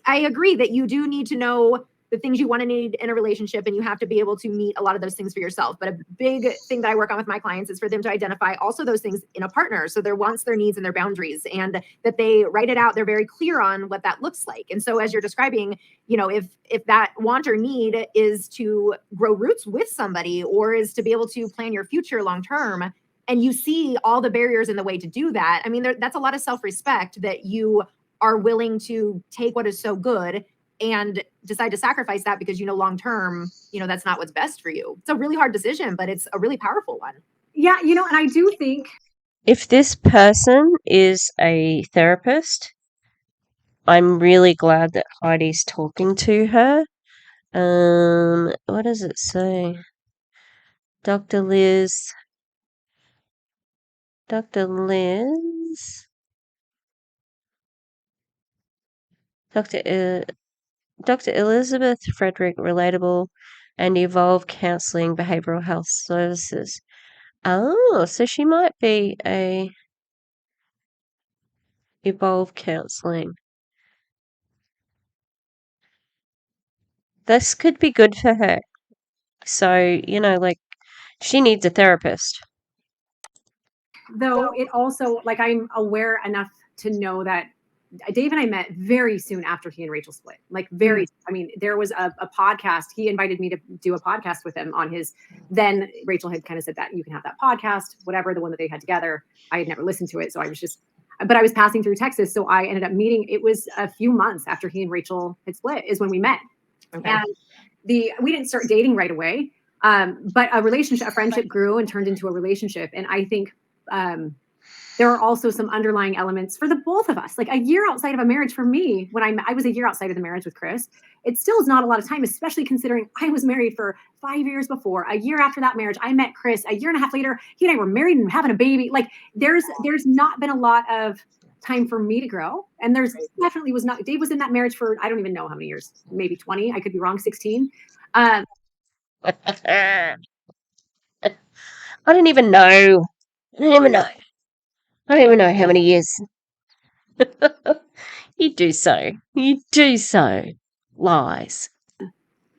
I agree that you do need to know the things you want to need in a relationship, and you have to be able to meet a lot of those things for yourself. But a big thing that I work on with my clients is for them to identify also those things in a partner. So their wants, their needs, and their boundaries, and that they write it out. They're very clear on what that looks like. And so as you're describing, if that want or need is to grow roots with somebody or is to be able to plan your future long-term, and you see all the barriers in the way to do that, I mean, that's a lot of self-respect that you are willing to take what is so good and decide to sacrifice that because long-term, that's not what's best for you. It's a really hard decision, but it's a really powerful one. Yeah, and I do think if this person is a therapist, I'm really glad that Heidi's talking to her. What does it say? Dr. Liz. Dr. Elizabeth Frederick, Relatable and Evolve Counseling Behavioral Health Services. Oh, so she might be a Evolve Counseling. This could be good for her. So, like, she needs a therapist. Though it also, like, I'm aware enough to know that Dave and I met very soon after he and Rachel split. Like, I mean, there was a podcast. He invited me to do a podcast with him on his, then Rachel had kind of said that you can have that podcast, whatever, the one that they had together. I had never listened to it. So I was passing through Texas. So I ended up meeting, it was a few months after he and Rachel had split is when we met. Okay. And we didn't start dating right away. But a friendship grew and turned into a relationship. And I think there are also some underlying elements for the both of us. Like a year outside of a marriage for me, when I was a year outside of the marriage with Chris, it still is not a lot of time, especially considering I was married for 5 years before. A year after that marriage, I met Chris. A year and a half later, he and I were married and having a baby. Like there's not been a lot of time for me to grow. And there's definitely was not, Dave was in that marriage for, I don't even know how many years, maybe 20. I could be wrong, 16. I don't even know. I don't even know. I don't even know how many years. You do so. You do so. Lies.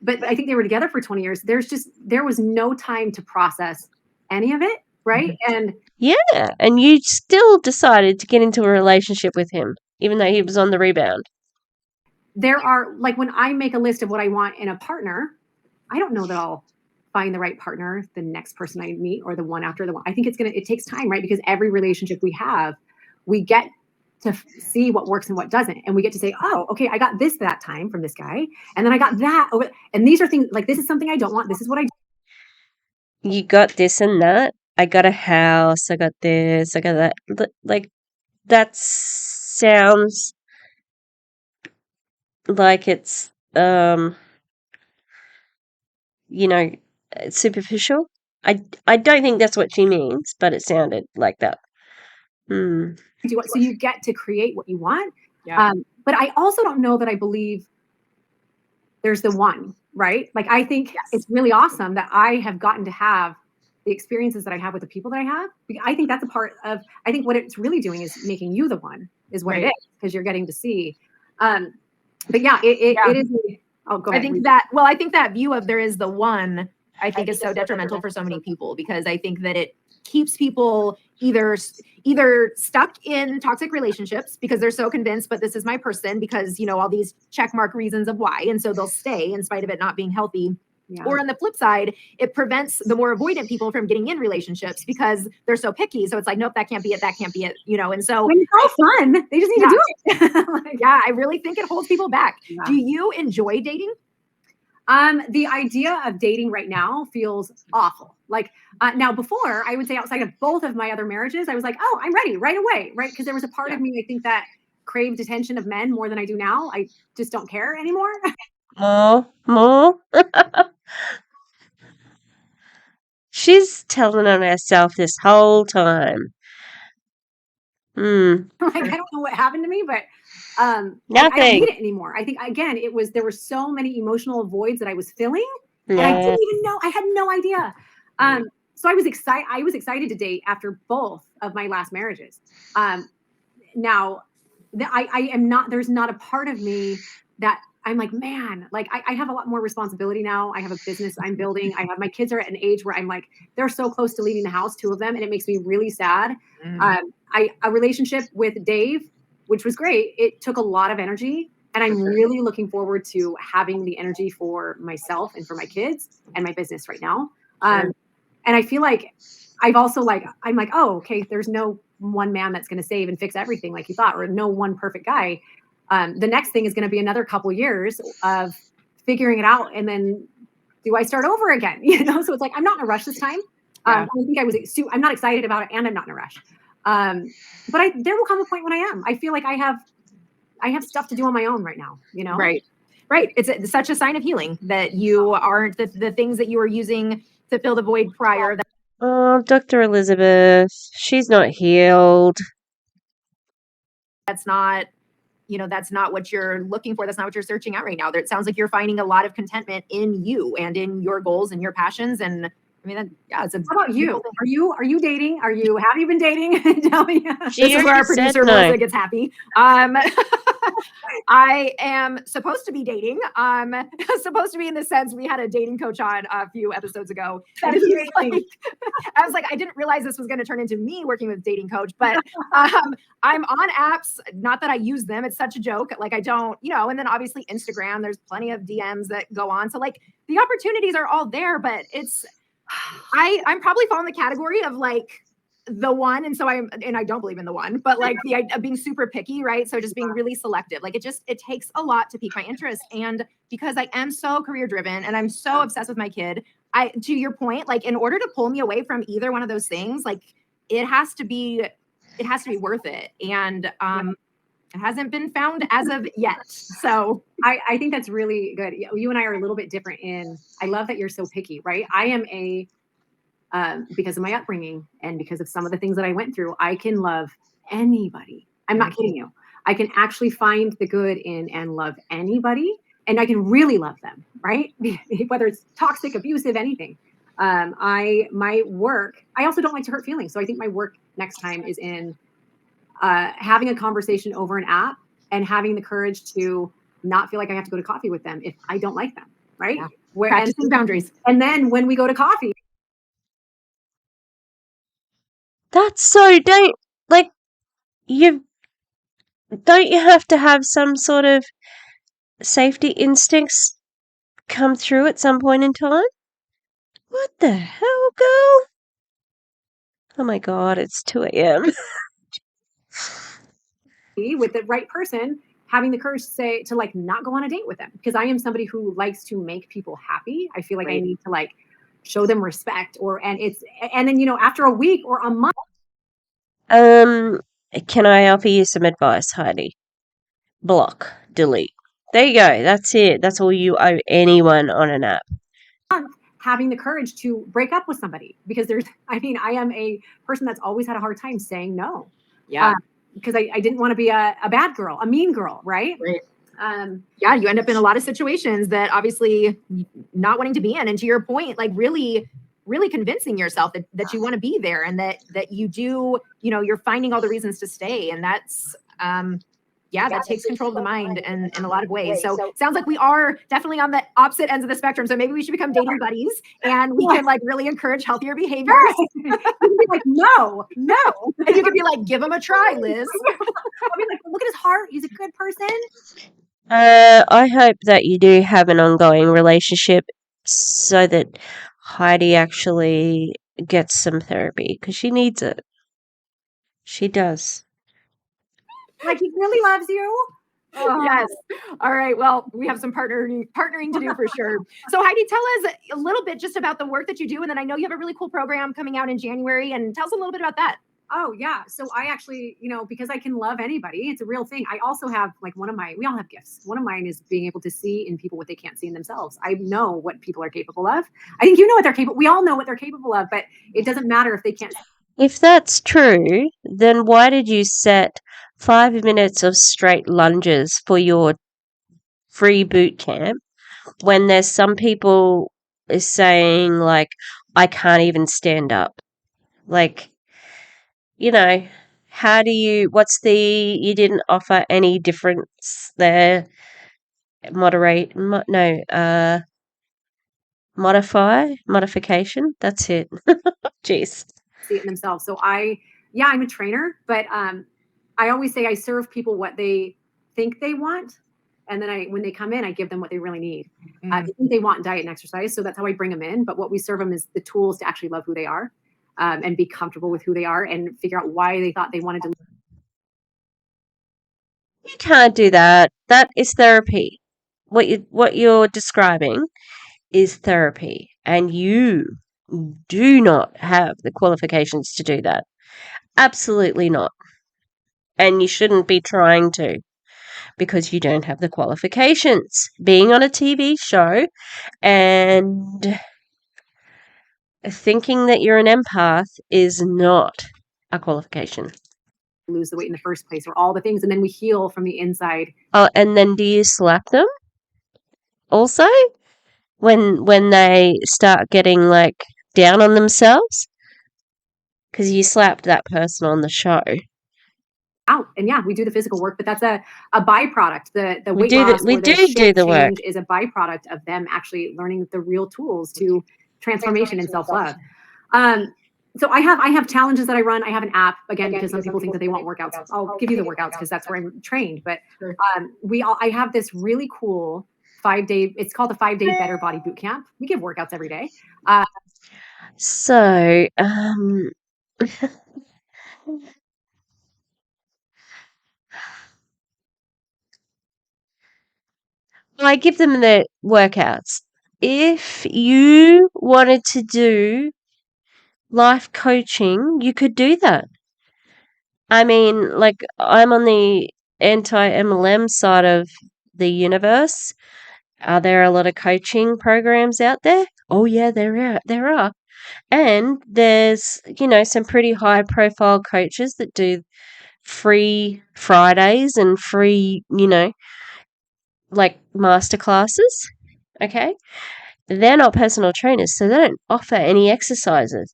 But I think they were together for 20 years. There was no time to process any of it, right? And yeah, and you still decided to get into a relationship with him, even though he was on the rebound. There are, like, when I make a list of what I want in a partner, I don't know that I'll find the right partner the next person I meet or the one after the one. I think it takes time, right? Because every relationship we have, we get to see what works and what doesn't. And we get to say, oh, okay, I got this that time from this guy. And then I got that. And these are things like, this is something I don't want. This is what I do. You got this and that. I got a house. I got this. I got that. Like, that sounds like it's, superficial. I don't think that's what she means, but it sounded like that. So you get to create what you want. Yeah. But I also don't know that I believe there's the one, right? Like, I think it's really awesome that I have gotten to have the experiences that I have with the people that I have. I think that's a part of, I think what it's really doing is making you the one is what it is, because you're getting to see. But yeah, it is. Oh, go ahead. I think that view of there is the one, I think is so detrimental for so many people, because I think that it keeps people either stuck in toxic relationships because they're so convinced, but this is my person, because, all these check mark reasons of why. And so they'll stay in spite of it not being healthy. Yeah. Or on the flip side, it prevents the more avoidant people from getting in relationships because they're so picky. So it's like, nope, that can't be it. That can't be it. And so it's all fun. They just need to do it. Yeah, I really think it holds people back. Yeah. Do you enjoy dating? The idea of dating right now feels awful. Like now, before, I would say outside of both of my other marriages, I was like, oh, I'm ready right away, right? Because there was a part of me, I think, that craved attention of men more than I do now. I just don't care anymore. More. She's telling on herself this whole time. Like, I don't know what happened to me, but nothing. I don't need it anymore. I think, again, there were so many emotional voids that I was filling, and I didn't even know. I had no idea. So I was excited to date after both of my last marriages. Now, I am not. There's not a part of me that I'm like, man, like I have a lot more responsibility now. I have a business I'm building. My kids are at an age where I'm like, they're so close to leaving the house, 2 of them, and it makes me really sad. A relationship with Dave, which was great, it took a lot of energy, and I'm really looking forward to having the energy for myself and for my kids and my business right now. And I feel like I'm like, oh, okay, there's no one man that's going to save and fix everything like you thought, or no one perfect guy. The next thing is going to be another couple years of figuring it out. And then do I start over again? So it's like, I'm not in a rush this time. I think I'm not excited about it, and I'm not in a rush. But there will come a point when I am. I feel like I have stuff to do on my own right now, Right. It's such a sign of healing that you aren't the things that you were using to fill the void prior. Oh, Dr. Elizabeth, she's not healed. That's not what you're looking for. That's not what you're searching out right now. It sounds like you're finding a lot of contentment in you and in your goals and your passions. And I mean, it's a. How about you? Are you dating? Have you been dating? Tell me. This is where our producer Melissa gets happy. I am supposed to be dating. Supposed to be in the sense we had a dating coach on a few episodes ago. That is like, I was like, I didn't realize this was going to turn into me working with a dating coach, but I'm on apps. Not that I use them. It's such a joke. Like I don't, and then obviously Instagram, there's plenty of DMs that go on. So like the opportunities are all there, but I'm probably falling the category of like the one. And so I don't believe in the one, but like the idea of being super picky, right? So just being really selective. Like it takes a lot to pique my interest. And because I am so career driven and I'm so obsessed with my kid, to your point, like in order to pull me away from either one of those things, like it has to be it has to be worth it. And it hasn't been found as of yet. So I think that's really good. You and I are a little bit different I love that you're so picky, right? I am because of my upbringing and because of some of the things that I went through, I can love anybody. I'm not kidding you. I can actually find the good in and love anybody, and I can really love them, right? Whether it's toxic, abusive, anything. My work, I also don't like to hurt feelings. So I think my work next time is in having a conversation over an app and having the courage to not feel like I have to go to coffee with them if I don't like them, right? Yeah. Practicing boundaries. And then when we go to coffee, That's so don't you have to have some sort of safety instincts come through at some point in time? What the hell, girl? Oh my god, it's 2 a.m. with the right person, having the courage to like not go on a date with them, because I am somebody who likes to make people happy. I feel like I need to like show them respect, and then after a week or a month. Can I offer you some advice, Heidi? Block, delete. There you go. That's it. That's all you owe anyone on an app. Having the courage to break up with somebody, because I am a person that's always had a hard time saying no. Yeah. Because I didn't want to be a bad girl, a mean girl, right? Right. Yeah, you end up in a lot of situations that obviously not wanting to be in. And to your point, like really convincing yourself that you want to be there, and that you do, you're finding all the reasons to stay. And that's, that takes control of the mind in a lot of ways. So it sounds like we are definitely on the opposite ends of the spectrum. So maybe we should become dating buddies, and we can like really encourage healthier behaviors. You can be like, no. And you can be like, give him a try, Liz. I'll be like, look at his heart. He's a good person. I hope that you do have an ongoing relationship so that Heidi actually gets some therapy, because she needs it. She does. Like, he really loves you. Oh. Yes. All right. Well, we have some partnering to do for sure. So Heidi, tell us a little bit just about the work that you do. And then I know you have a really cool program coming out in January, and tell us a little bit about that. Oh yeah. So I actually, because I can love anybody, it's a real thing. I also have like we all have gifts. One of mine is being able to see in people what they can't see in themselves. I know what people are capable of. I think what they're capable. We all know what they're capable of, but it doesn't matter if they can't. If that's true, then why did you set 5 minutes of straight lunges for your free boot camp when there's some people is saying like, I can't even stand up? Like, how do you didn't offer any difference there? Modification. That's it. Jeez. See it in themselves. So I'm a trainer, but I always say I serve people what they think they want. And then when they come in, I give them what they really need. I think they want diet and exercise. So that's how I bring them in. But what we serve them is the tools to actually love who they are, and be comfortable with who they are, and figure out why they thought they wanted to. You can't do that. That is therapy. What you're describing is therapy, and you do not have the qualifications to do that. Absolutely not. And you shouldn't be trying to, because you don't have the qualifications. Being on a TV show and thinking that you're an empath is not a qualification. Lose the weight in the first place, or all the things, and then we heal from the inside. Oh, and then do you slap them also when they start getting like down on themselves? Because you slapped that person on the show. Out. And yeah, we do the physical work, but that's a byproduct. The weight loss we do the work is a byproduct of them actually learning the real tools to transformation and self-love. So I have challenges that I run. I have an app, again, because some people think that they want workouts. I'll give you the workouts because that's where I'm trained. But I have this really cool 5-day, it's called the 5-day Better Body Boot Camp. We give workouts every day. So, I give them the workouts. If you wanted to do life coaching, you could do that. I mean, like, I'm on the anti-MLM side of the universe. Are there a lot of coaching programs out there? Oh yeah, there are. And there's, some pretty high profile coaches that do free Fridays and free, like master classes. Okay. They're not personal trainers, so they don't offer any exercises.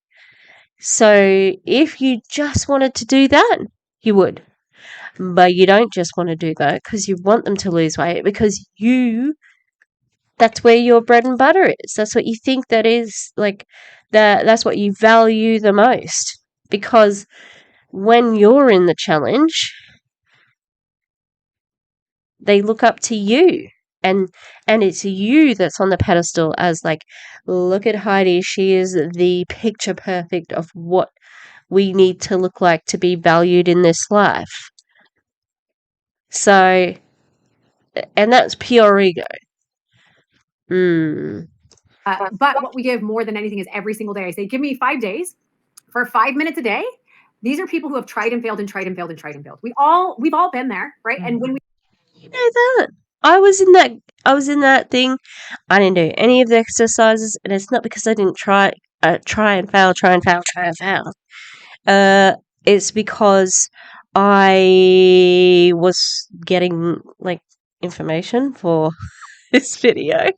So if you just wanted to do that, you would. But you don't just want to do that because you want them to lose weight because that's where your bread and butter is. That's what you think that is like that's what you value the most. Because when you're in the challenge, they look up to you. And it's you that's on the pedestal as like, look at Heidi, she is the picture perfect of what we need to look like to be valued in this life. So, and that's pure ego. But what we give more than anything is every single day. I say, give me 5 days for 5 minutes a day. These are people who have tried and failed and tried and failed and tried and failed. We've all been there, right? And when we That I was in that thing. I didn't do any of the exercises, and it's not because I didn't try and fail, try and fail, try and fail. It's because I was getting like information for this video.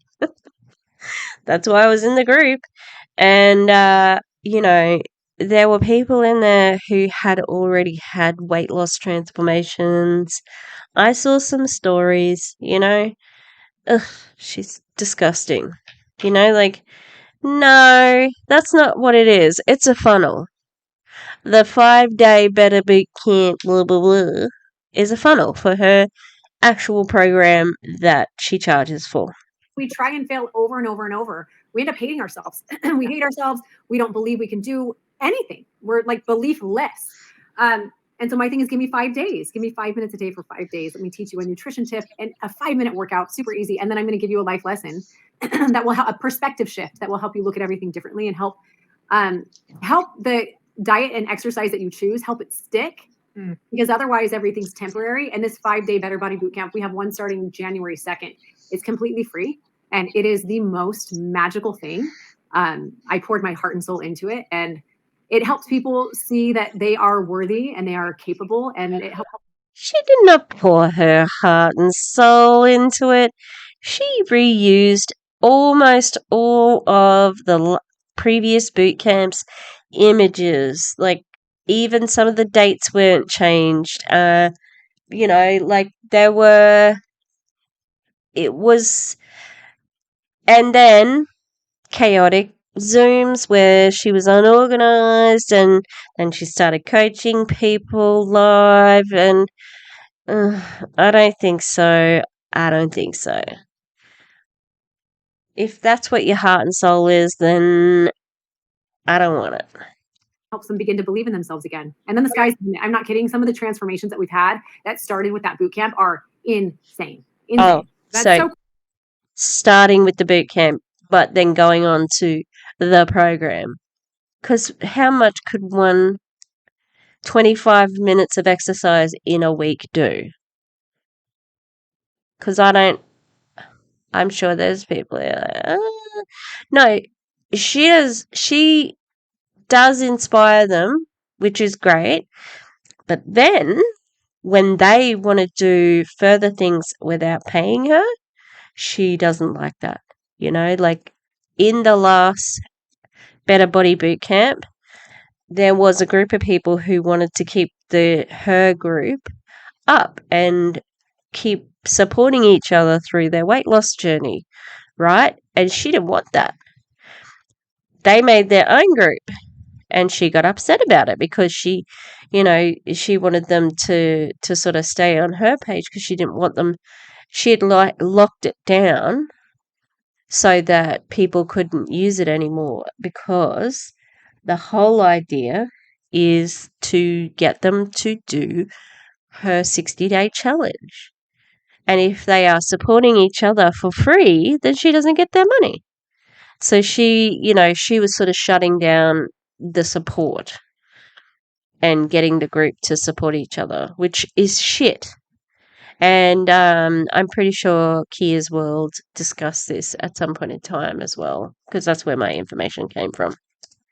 That's why I was in the group. And there were people in there who had already had weight loss transformations. I saw some stories, Ugh, she's disgusting. Like, no, that's not what it is. It's a funnel. The 5-day better boot camp, blah, blah, blah, is a funnel for her actual program that she charges for. we try and fail over and over and over, we end up hating ourselves. We hate ourselves. We don't believe we can do anything. We're like beliefless. And so my thing is, give me 5 days. Give me 5 minutes a day for 5 days. Let me teach you a nutrition tip and a 5-minute workout, super easy. And then I'm going to give you a life lesson that will help, a perspective shift that will help you look at everything differently and help the diet and exercise that you choose, help it stick. Because otherwise everything's temporary. And this 5-day Better Body Bootcamp, we have one starting January 2nd. It's completely free. And it is the most magical thing. I poured my heart and soul into it. And it helps people see that they are worthy and they are capable. And it helps. She did not pour her heart and soul into it. She reused almost all of the previous boot camps images. Like, even some of the dates weren't changed. Like there were. It was, and then chaotic Zooms where she was unorganized, and then she started coaching people live, and I don't think so. I don't think so. If that's what your heart and soul is, then I don't want it. Helps them begin to believe in themselves again. And then the sky's, I'm not kidding, some of the transformations that we've had that started with that boot camp are insane. Oh, That's so starting with the boot camp, but then going on to the program. Because how much could 25 minutes of exercise in a week do? Because I'm sure there's people like, no, she does inspire them, which is great. But then when they want to do further things without paying her, she doesn't like that. Like in the last Better Body Boot Camp, there was a group of people who wanted to keep her group up and keep supporting each other through their weight loss journey, right? And she didn't want that. They made their own group, and she got upset about it because she wanted them to sort of stay on her page because she didn't want them. She had locked it down so that people couldn't use it anymore, because the whole idea is to get them to do her 60-day challenge. And if they are supporting each other for free, then she doesn't get their money. So she was sort of shutting down the support. and getting the group to support each other, which is shit. And I'm pretty sure Kia's World discussed this at some point in time as well, because that's where my information came from.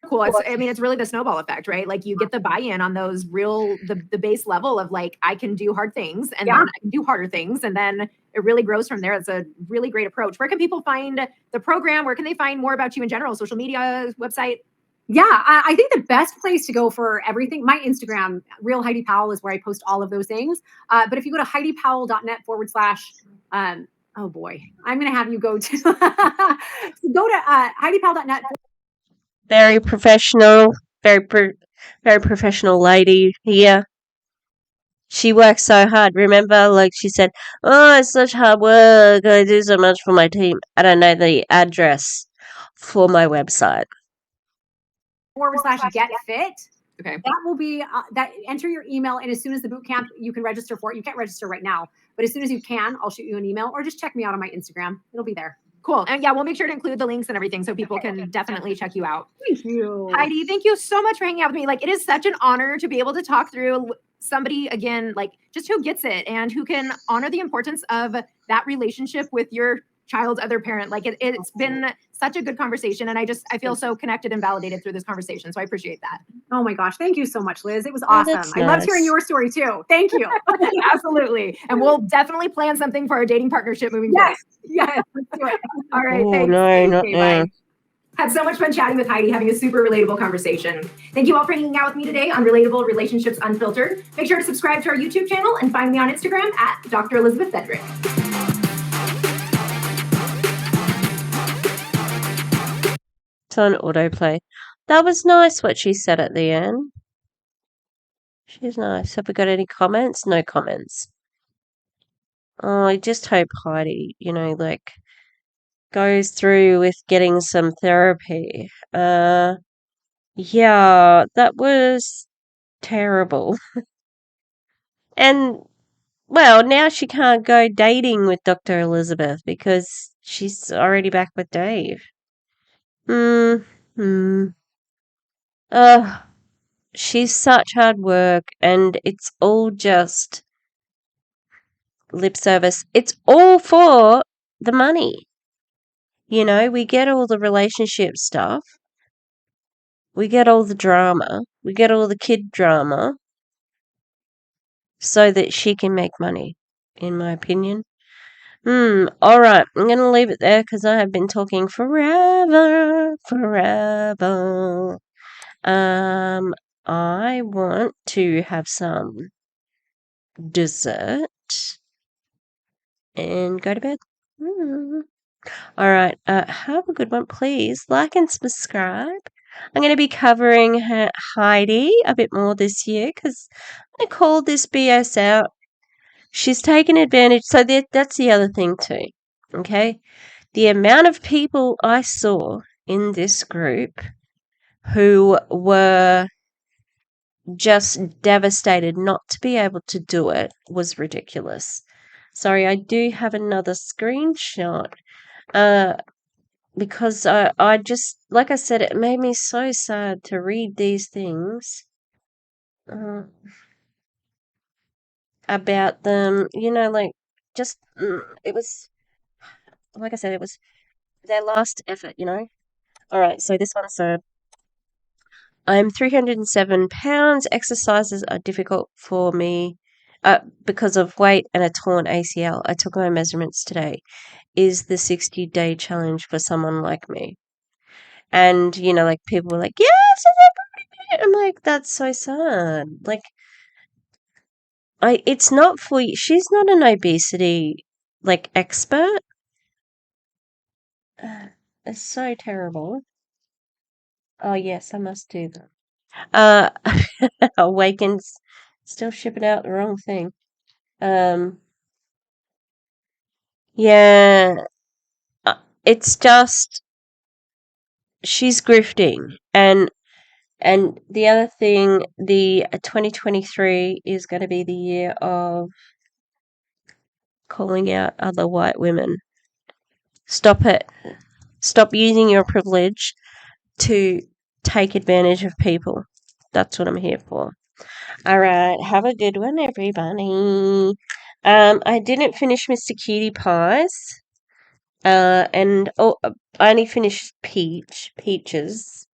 Cool. I mean, it's really the snowball effect, right? Like you get the buy-in on those the base level of like, I can do hard things and then I can do harder things. And then it really grows from there. It's a really great approach. Where can people find the program? Where can they find more about you in general? Social media, website? Yeah, I think the best place to go for everything, my Instagram, Real Heidi Powell, is where I post all of those things. But if you go to HeidiPowell.net / oh boy, I'm going to have you go to HeidiPowell.net. Very professional, very professional lady here. She works so hard. Remember, like she said, oh, it's such hard work. I do so much for my team. I don't know the address for my website. /get fit. Okay. That will be that. Enter your email, and as soon as the boot camp, you can register for it. You can't register right now, but as soon as you can, I'll shoot you an email, or just check me out on my Instagram. It'll be there. Cool. And yeah, we'll make sure to include the links and everything so people can definitely check you out. Thank you. Heidi, thank you so much for hanging out with me. Like, it is such an honor to be able to talk through somebody, again, like just who gets it and who can honor the importance of that relationship with your child's other parent. Like it's been such a good conversation. And I feel so connected and validated through this conversation. So I appreciate that. Oh my gosh. Thank you so much, Liz. It was awesome. That's I loved nice. hearing your story too. Thank you. Absolutely. And we'll definitely plan something for our dating partnership moving forward. Yes. Let's do it. All right. Oh, Thanks. no, not Okay, now. bye. Had so much fun chatting with Heidi, having a super relatable conversation. Thank you all for hanging out with me today on Relatable Relationships Unfiltered. Make sure to subscribe to our YouTube channel and find me on Instagram at Dr. Elizabeth Fedrick. It's on autoplay. That was nice what she said at the end. She's nice. Have we got any comments? No comments. Oh, I just hope Heidi, like, goes through with getting some therapy. Yeah, that was terrible. And, well, now she can't go dating with Dr. Elizabeth because she's already back with Dave. She's such hard work, and it's all just lip service. It's all for the money. We get all the relationship stuff. We get all the drama. We get all the kid drama so that she can make money, in my opinion. All right. I'm going to leave it there because I have been talking forever. I want to have some dessert and go to bed. All right. Have a good one. Please like and subscribe. I'm going to be covering Heidi a bit more this year because I called this BS out. She's taken advantage. So that's the other thing too. Okay. The amount of people I saw in this group who were just devastated not to be able to do it was ridiculous. Sorry, I do have another screenshot. Because I just, like I said, it made me so sad to read these things about them, like, just, it was, like I said, it was their last effort, All right, so this one, I'm 307 pounds. Exercises are difficult for me because of weight and a torn ACL. I took my measurements today. Is the 60-day challenge for someone like me? And, like, people were like, yes, I'm like, that's so sad. Like, it's not for you. She's not an obesity, like, expert. It's so terrible. Oh, yes, I must do that. Awakens, still shipping out the wrong thing. Yeah, it's just, she's grifting. And the other thing, the 2023 is going to be the year of calling out other white women. Stop it. Stop using your privilege to take advantage of people. That's what I'm here for. All right, have a good one, everybody. I didn't finish Mr. Cutie Pies. And I only finished Peaches.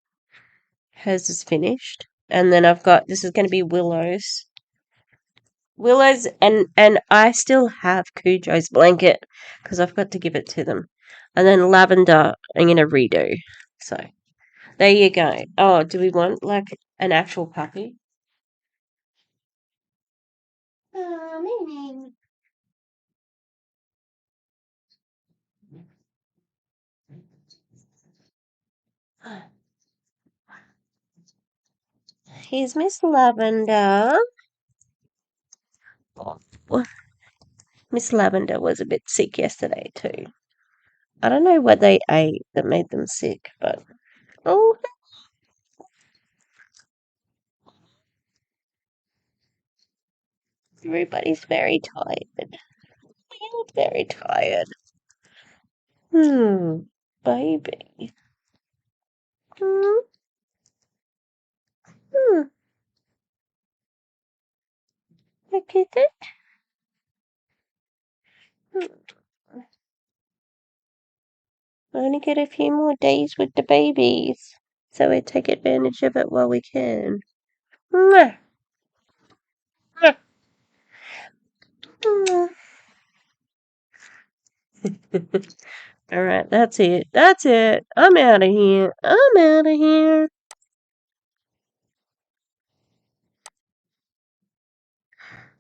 Hers is finished. And then I've got, this is going to be Willow's. And I still have Cujo's blanket because I've got to give it to them. And then Lavender, I'm going to redo. So, there you go. Oh, do we want like an actual puppy? Mimi. Here's Miss Lavender. Oh, Miss Lavender was a bit sick yesterday too. I don't know what they ate that made them sick, but oh, everybody's very tired. Very tired. Baby. Hmm, hmm. Look at it. Hmm. Only get a few more days with the babies, so we take advantage of it while we can. Mwah. Mwah. Mwah. All right, that's it. That's it. I'm out of here. I'm out of here.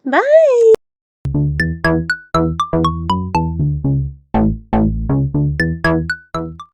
Bye.